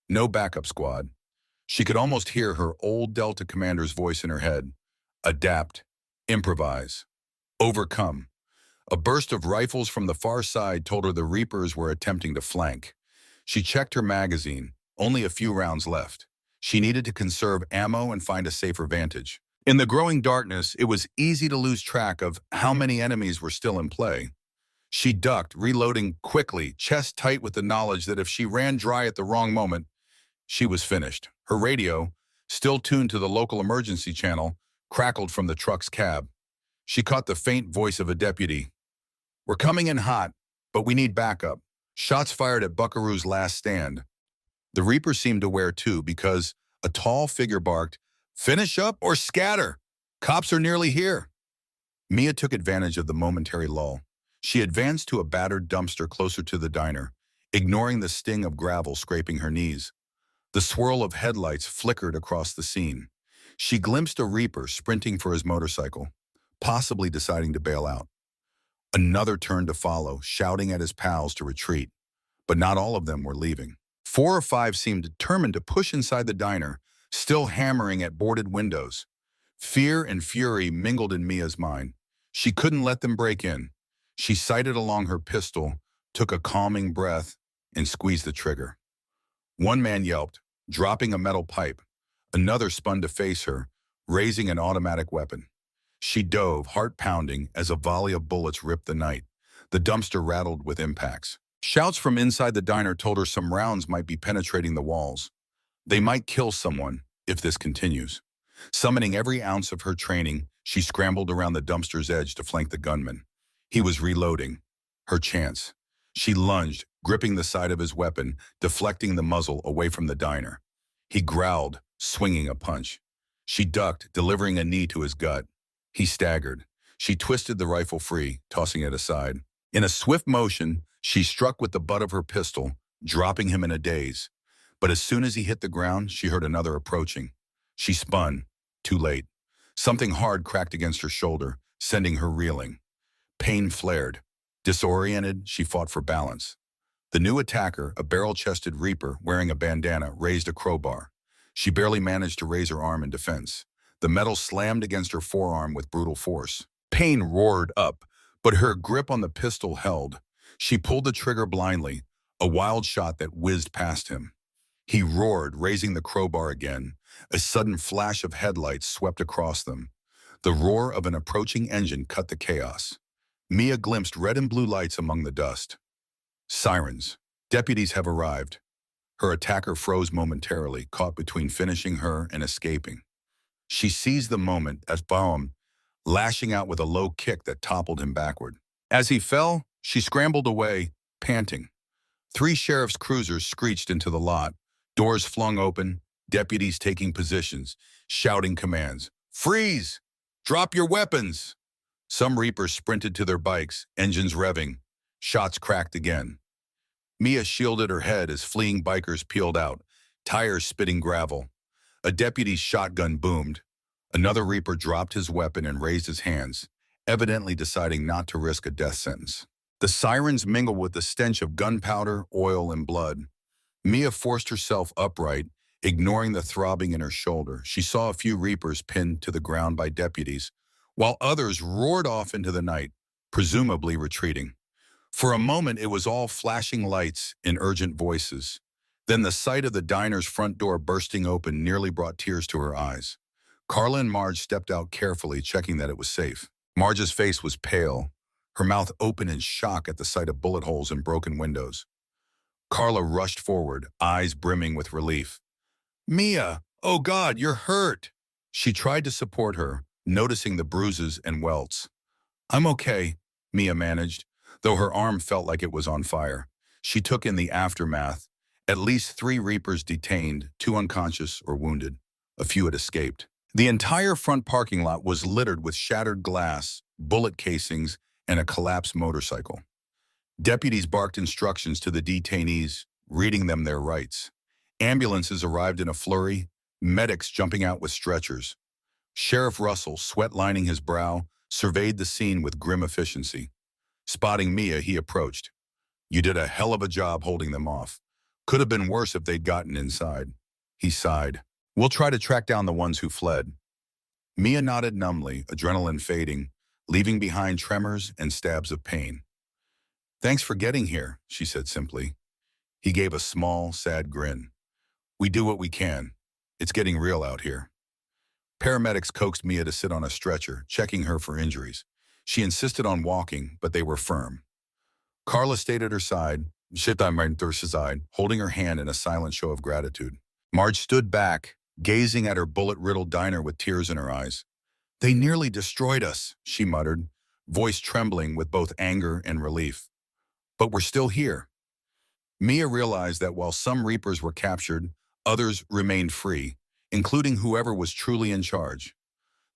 no backup squad. She could almost hear her old Delta commander's voice in her head. Adapt, improvise, overcome. A burst of rifles from the far side told her the Reapers were attempting to flank. She checked her magazine, only a few rounds left. She needed to conserve ammo and find a safer vantage. In the growing darkness, it was easy to lose track of how many enemies were still in play. She ducked, reloading quickly, chest tight with the knowledge that if she ran dry at the wrong moment, she was finished. Her radio, still tuned to the local emergency channel, crackled from the truck's cab. She caught the faint voice of a deputy. "We're coming in hot, but we need backup." Shots fired at Buckaroo's last stand. The Reaper seemed aware too, because a tall figure barked, "Finish up or scatter! Cops are nearly here." Mia took advantage of the momentary lull. She advanced to a battered dumpster closer to the diner, ignoring the sting of gravel scraping her knees. The swirl of headlights flickered across the scene. She glimpsed a Reaper sprinting for his motorcycle, possibly deciding to bail out. Another turned to follow, shouting at his pals to retreat. But not all of them were leaving. 4 or 5 seemed determined to push inside the diner, still hammering at boarded windows. Fear and fury mingled in Mia's mind. She couldn't let them break in. She sighted along her pistol, took a calming breath, and squeezed the trigger. One man yelped, dropping a metal pipe. Another spun to face her, raising an automatic weapon. She dove, heart pounding, as a volley of bullets ripped the night. The dumpster rattled with impacts. Shouts from inside the diner told her some rounds might be penetrating the walls. They might kill someone if this continues. Summoning every ounce of her training, she scrambled around the dumpster's edge to flank the gunman. He was reloading. Her chance. She lunged, gripping the side of his weapon, deflecting the muzzle away from the diner. He growled, swinging a punch. She ducked, delivering a knee to his gut. He staggered. She twisted the rifle free, tossing it aside. In a swift motion, she struck with the butt of her pistol, dropping him in a daze. But as soon as he hit the ground, she heard another approaching. She spun, too late. Something hard cracked against her shoulder, sending her reeling. Pain flared. Disoriented, she fought for balance. The new attacker, a barrel-chested Reaper wearing a bandana, raised a crowbar. She barely managed to raise her arm in defense. The metal slammed against her forearm with brutal force. Pain roared up, but her grip on the pistol held. She pulled the trigger blindly, a wild shot that whizzed past him. He roared, raising the crowbar again. A sudden flash of headlights swept across them. The roar of an approaching engine cut the chaos. Mia glimpsed red and blue lights among the dust. Sirens. Deputies have arrived. Her attacker froze momentarily, caught between finishing her and escaping. She seized the moment as Baum, lashing out with a low kick that toppled him backward. As he fell, she scrambled away, panting. Three sheriff's cruisers screeched into the lot, doors flung open, deputies taking positions, shouting commands. Freeze! Drop your weapons! Some reapers sprinted to their bikes, engines revving. Shots cracked again. Mia shielded her head as fleeing bikers peeled out, tires spitting gravel. A deputy's shotgun boomed. Another reaper dropped his weapon and raised his hands, evidently deciding not to risk a death sentence. The sirens mingled with the stench of gunpowder, oil, and blood. Mia forced herself upright, ignoring the throbbing in her shoulder. She saw a few reapers pinned to the ground by deputies, while others roared off into the night, presumably retreating. For a moment, it was all flashing lights and urgent voices. Then the sight of the diner's front door bursting open nearly brought tears to her eyes. Carla and Marge stepped out carefully, checking that it was safe. Marge's face was pale, her mouth open in shock at the sight of bullet holes and broken windows. Carla rushed forward, eyes brimming with relief. Mia, oh God, you're hurt. She tried to support her, noticing the bruises and welts. I'm okay, Mia managed, though her arm felt like it was on fire. She took in the aftermath. At least 3 reapers detained, 2 unconscious or wounded. A few had escaped. The entire front parking lot was littered with shattered glass, bullet casings, and a collapsed motorcycle. Deputies barked instructions to the detainees, reading them their rights. Ambulances arrived in a flurry, medics jumping out with stretchers. Sheriff Russell, sweat lining his brow, surveyed the scene with grim efficiency. Spotting Mia, he approached. You did a hell of a job holding them off. Could have been worse if they'd gotten inside. He sighed. We'll try to track down the ones who fled. Mia nodded numbly, adrenaline fading, leaving behind tremors and stabs of pain. Thanks for getting here, she said simply. He gave a small, sad grin. We do what we can. It's getting real out here. Paramedics coaxed Mia to sit on a stretcher, checking her for injuries. She insisted on walking, but they were firm. Carla stayed at her side, holding her hand in a silent show of gratitude. Marge stood back, gazing at her bullet-riddled diner with tears in her eyes. They nearly destroyed us, she muttered, voice trembling with both anger and relief. But we're still here. Mia realized that while some reapers were captured, others remained free, including whoever was truly in charge.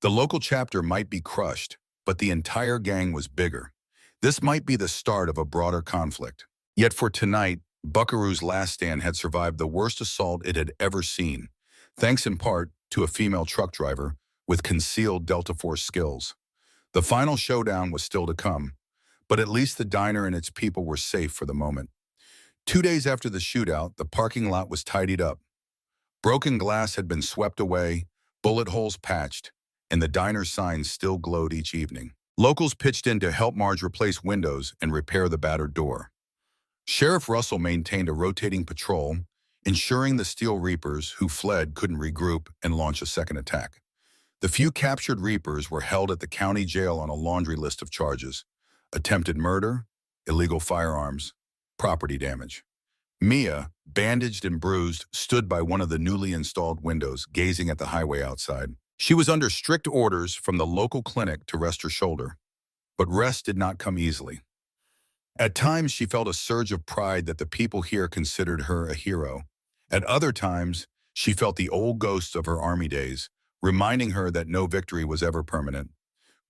The local chapter might be crushed, but the entire gang was bigger. This might be the start of a broader conflict. Yet for tonight, Buckaroo's last stand had survived the worst assault it had ever seen, thanks in part to a female truck driver with concealed Delta Force skills. The final showdown was still to come, but at least the diner and its people were safe for the moment. 2 days after the shootout, the parking lot was tidied up. Broken glass had been swept away, bullet holes patched, and the diner's signs still glowed each evening. Locals pitched in to help Marge replace windows and repair the battered door. Sheriff Russell maintained a rotating patrol, ensuring the Steel Reapers who fled couldn't regroup and launch a second attack. The few captured Reapers were held at the county jail on a laundry list of charges: attempted murder, illegal firearms, property damage. Mia, bandaged and bruised, stood by one of the newly installed windows, gazing at the highway outside. She was under strict orders from the local clinic to rest her shoulder, but rest did not come easily. At times, she felt a surge of pride that the people here considered her a hero. At other times, she felt the old ghosts of her army days, reminding her that no victory was ever permanent.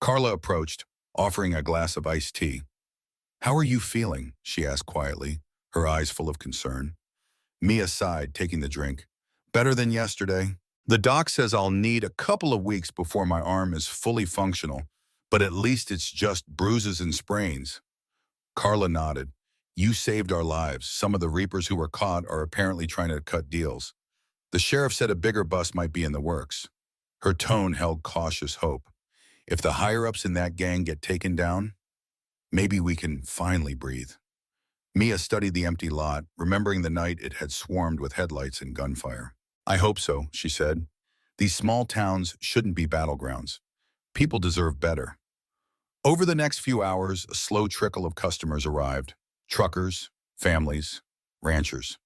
Carla approached, offering a glass of iced tea. How are you feeling? She asked quietly, her eyes full of concern. Mia sighed, taking the drink. Better than yesterday. The doc says I'll need a couple of weeks before my arm is fully functional, but at least it's just bruises and sprains. Carla nodded. You saved our lives. Some of the Reapers who were caught are apparently trying to cut deals. The sheriff said a bigger bust might be in the works. Her tone held cautious hope. If the higher-ups in that gang get taken down, maybe we can finally breathe. Mia studied the empty lot, remembering the night it had swarmed with headlights and gunfire. I hope so, she said. These small towns shouldn't be battlegrounds. People deserve better. Over the next few hours, a slow trickle of customers arrived. Truckers, families, ranchers.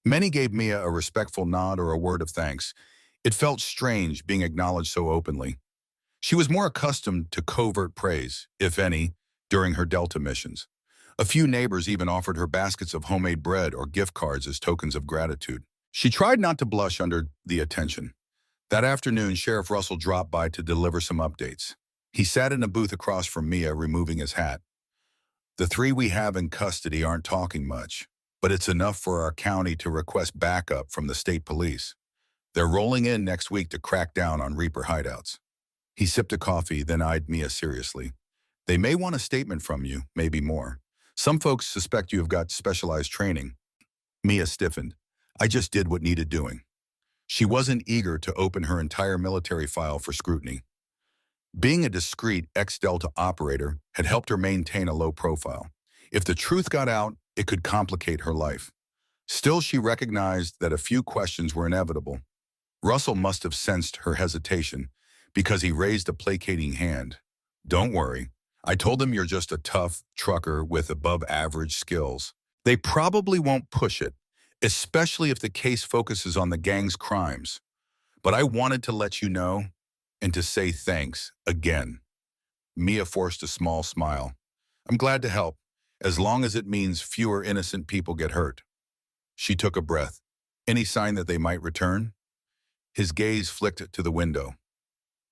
Many gave Mia a respectful nod or a word of thanks. It felt strange being acknowledged so openly. She was more accustomed to covert praise, if any, during her Delta missions. A few neighbors even offered her baskets of homemade bread or gift cards as tokens of gratitude. She tried not to blush under the attention. That afternoon, Sheriff Russell dropped by to deliver some updates. He sat in a booth across from Mia, removing his hat. The three we have in custody aren't talking much, but it's enough for our county to request backup from the state police. They're rolling in next week to crack down on Reaper hideouts. He sipped a coffee, then eyed Mia seriously. They may want a statement from you, maybe more. Some folks suspect you have got specialized training. Mia stiffened. I just did what needed doing. She wasn't eager to open her entire military file for scrutiny. Being a discreet ex-Delta operator had helped her maintain a low profile. If the truth got out, it could complicate her life. Still, she recognized that a few questions were inevitable. Russell must have sensed her hesitation because he raised a placating hand. Don't worry. I told them you're just a tough trucker with above-average skills. They probably won't push it, especially if the case focuses on the gang's crimes. But I wanted to let you know and to say thanks again. Mia forced a small smile. I'm glad to help, as long as it means fewer innocent people get hurt. She took a breath. Any sign that they might return? His gaze flicked to the window.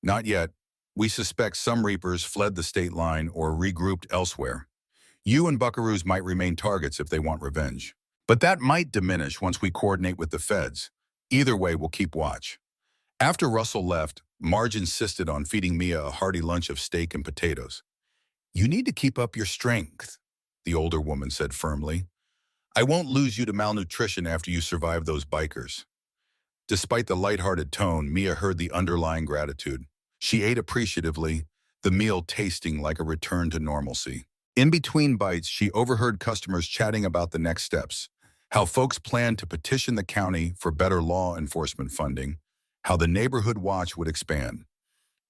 Not yet. We suspect some Reapers fled the state line or regrouped elsewhere. You and Buckaroos might remain targets if they want revenge. But that might diminish once we coordinate with the feds. Either way, we'll keep watch. After Russell left, Marge insisted on feeding Mia a hearty lunch of steak and potatoes. You need to keep up your strength, the older woman said firmly. I won't lose you to malnutrition after you survive those bikers. Despite the lighthearted tone, Mia heard the underlying gratitude. She ate appreciatively, the meal tasting like a return to normalcy. In between bites, she overheard customers chatting about the next steps, how folks plan to petition the county for better law enforcement funding, how the neighborhood watch would expand.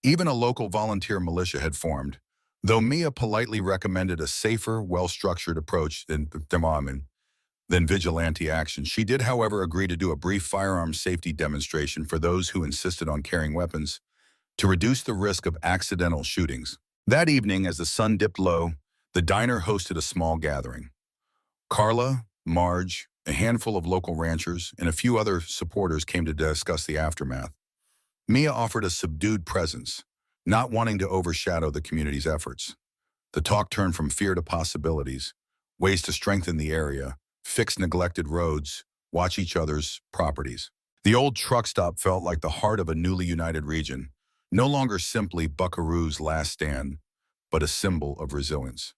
Even a local volunteer militia had formed, though Mia politely recommended a safer, well-structured approach than vigilante action. She did, however, agree to do a brief firearms safety demonstration for those who insisted on carrying weapons to reduce the risk of accidental shootings. That evening, as the sun dipped low, the diner hosted a small gathering. Carla, Marge, a handful of local ranchers, and a few other supporters came to discuss the aftermath. Mia offered a subdued presence, not wanting to overshadow the community's efforts. The talk turned from fear to possibilities, ways to strengthen the area, fix neglected roads, watch each other's properties. The old truck stop felt like the heart of a newly united region, no longer simply Buckaroo's last stand, but a symbol of resilience.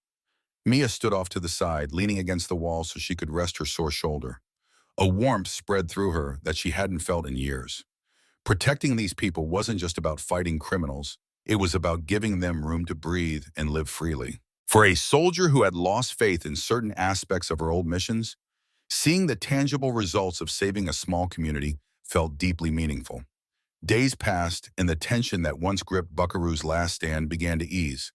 Mia stood off to the side, leaning against the wall so she could rest her sore shoulder. A warmth spread through her that she hadn't felt in years. Protecting these people wasn't just about fighting criminals, it was about giving them room to breathe and live freely. For a soldier who had lost faith in certain aspects of her old missions, seeing the tangible results of saving a small community felt deeply meaningful. Days passed, and the tension that once gripped Buckaroo's last stand began to ease,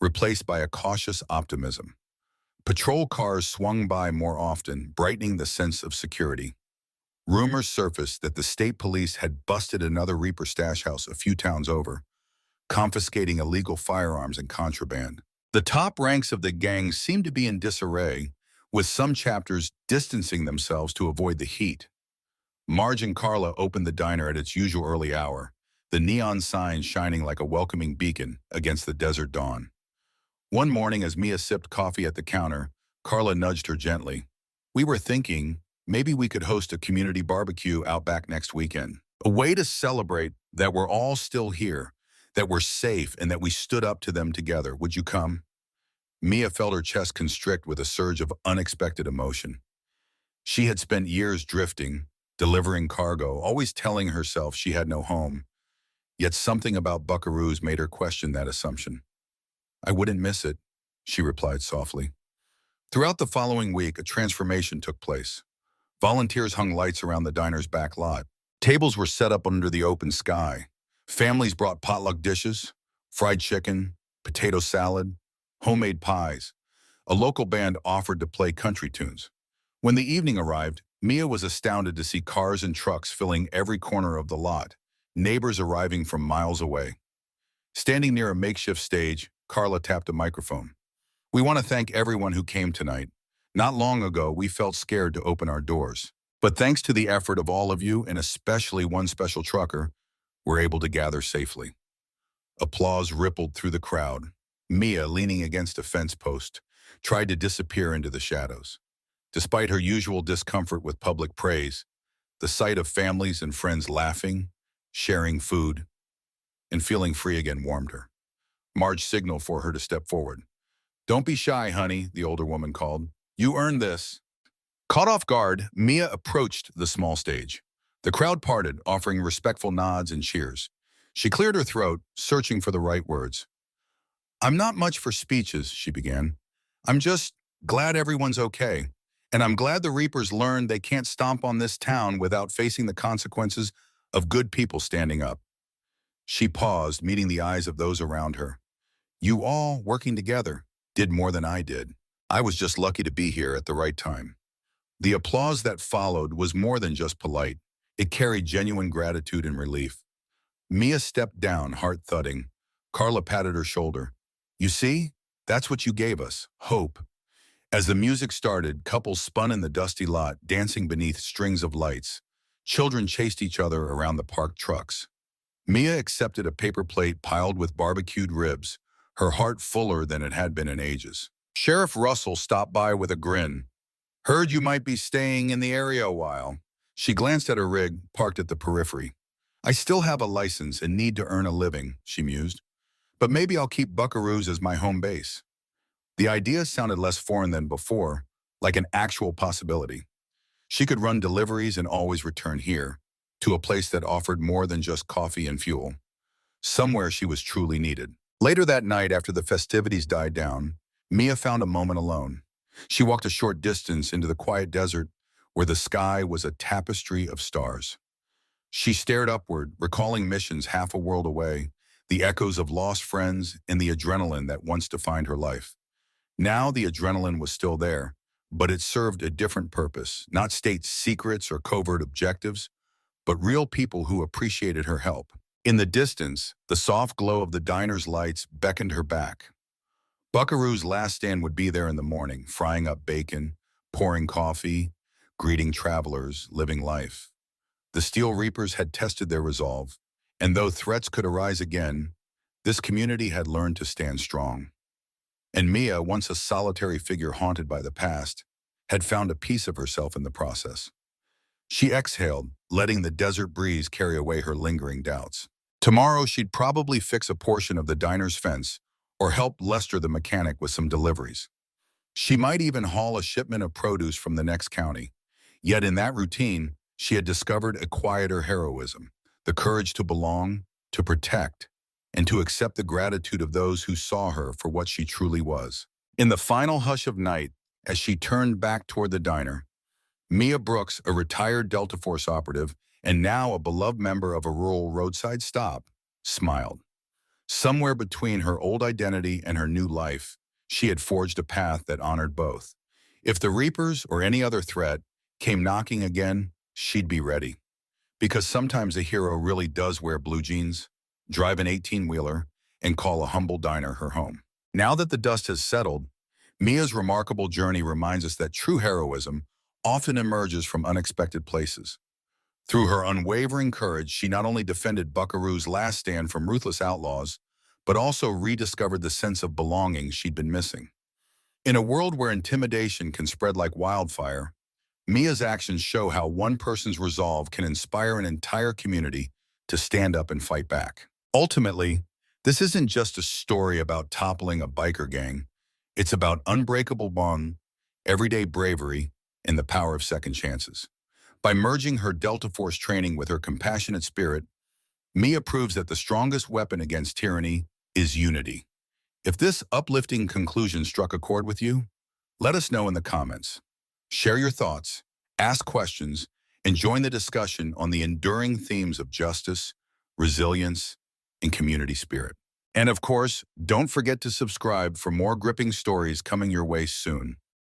replaced by a cautious optimism. Patrol cars swung by more often, brightening the sense of security. Rumors surfaced that the state police had busted another Reaper stash house a few towns over, confiscating illegal firearms and contraband. The top ranks of the gang seemed to be in disarray, with some chapters distancing themselves to avoid the heat. Marge and Carla opened the diner at its usual early hour, the neon sign shining like a welcoming beacon against the desert dawn. One morning, as Mia sipped coffee at the counter, Carla nudged her gently. We were thinking maybe we could host a community barbecue out back next weekend. A way to celebrate that we're all still here, that we're safe, and that we stood up to them together. Would you come? Mia felt her chest constrict with a surge of unexpected emotion. She had spent years drifting, delivering cargo, always telling herself she had no home. Yet something about Buckaroos made her question that assumption. I wouldn't miss it, she replied softly. Throughout the following week, a transformation took place. Volunteers hung lights around the diner's back lot. Tables were set up under the open sky. Families brought potluck dishes, fried chicken, potato salad, homemade pies. A local band offered to play country tunes. When the evening arrived, Mia was astounded to see cars and trucks filling every corner of the lot, neighbors arriving from miles away. Standing near a makeshift stage, Carla tapped a microphone. "We want to thank everyone who came tonight. Not long ago, we felt scared to open our doors. But thanks to the effort of all of you, and especially one special trucker, we're able to gather safely." Applause rippled through the crowd. Mia, leaning against a fence post, tried to disappear into the shadows. Despite her usual discomfort with public praise, the sight of families and friends laughing, sharing food, and feeling free again warmed her. Marge signaled for her to step forward. "Don't be shy, honey," the older woman called. "You earned this." Caught off guard, Mia approached the small stage. The crowd parted, offering respectful nods and cheers. She cleared her throat, searching for the right words. "I'm not much for speeches," she began. "I'm just glad everyone's okay. And I'm glad the Reapers learned they can't stomp on this town without facing the consequences of good people standing up." She paused, meeting the eyes of those around her. "You all, working together, did more than I did. I was just lucky to be here at the right time." The applause that followed was more than just polite. It carried genuine gratitude and relief. Mia stepped down, heart thudding. Carla patted her shoulder. "You see? That's what you gave us, hope." As the music started, couples spun in the dusty lot, dancing beneath strings of lights. Children chased each other around the parked trucks. Mia accepted a paper plate piled with barbecued ribs, her heart fuller than it had been in ages. Sheriff Russell stopped by with a grin. "Heard you might be staying in the area a while." She glanced at her rig, parked at the periphery. "I still have a license and need to earn a living," she mused. "But maybe I'll keep Buckaroos as my home base." The idea sounded less foreign than before, like an actual possibility. She could run deliveries and always return here, to a place that offered more than just coffee and fuel. Somewhere she was truly needed. Later that night, after the festivities died down, Mia found a moment alone. She walked a short distance into the quiet desert where the sky was a tapestry of stars. She stared upward, recalling missions half a world away, the echoes of lost friends and the adrenaline that once defined her life. Now the adrenaline was still there, but it served a different purpose, not state secrets or covert objectives, but real people who appreciated her help. In the distance, the soft glow of the diner's lights beckoned her back. Buckaroo's last stand would be there in the morning, frying up bacon, pouring coffee, greeting travelers, living life. The Steel Reapers had tested their resolve, and though threats could arise again, this community had learned to stand strong. And Mia, once a solitary figure haunted by the past, had found a piece of herself in the process. She exhaled, letting the desert breeze carry away her lingering doubts. Tomorrow she'd probably fix a portion of the diner's fence or help Lester the mechanic with some deliveries. She might even haul a shipment of produce from the next county. Yet in that routine, she had discovered a quieter heroism, the courage to belong, to protect, and to accept the gratitude of those who saw her for what she truly was. In the final hush of night, as she turned back toward the diner, Mia Brooks, a retired Delta Force operative and now a beloved member of a rural roadside stop, smiled. Somewhere between her old identity and her new life, she had forged a path that honored both. If the Reapers or any other threat came knocking again, she'd be ready. Because sometimes a hero really does wear blue jeans, drive an 18-wheeler, and call a humble diner her home. Now that the dust has settled, Mia's remarkable journey reminds us that true heroism often emerges from unexpected places. Through her unwavering courage, she not only defended Buckaroo's last stand from ruthless outlaws, but also rediscovered the sense of belonging she'd been missing. In a world where intimidation can spread like wildfire, Mia's actions show how one person's resolve can inspire an entire community to stand up and fight back. Ultimately, this isn't just a story about toppling a biker gang. It's about unbreakable bond, everyday bravery, and the power of second chances. By merging her Delta Force training with her compassionate spirit, Mia proves that the strongest weapon against tyranny is unity. If this uplifting conclusion struck a chord with you, let us know in the comments. Share your thoughts, ask questions, and join the discussion on the enduring themes of justice, resilience, and community spirit. And of course, don't forget to subscribe for more gripping stories coming your way soon.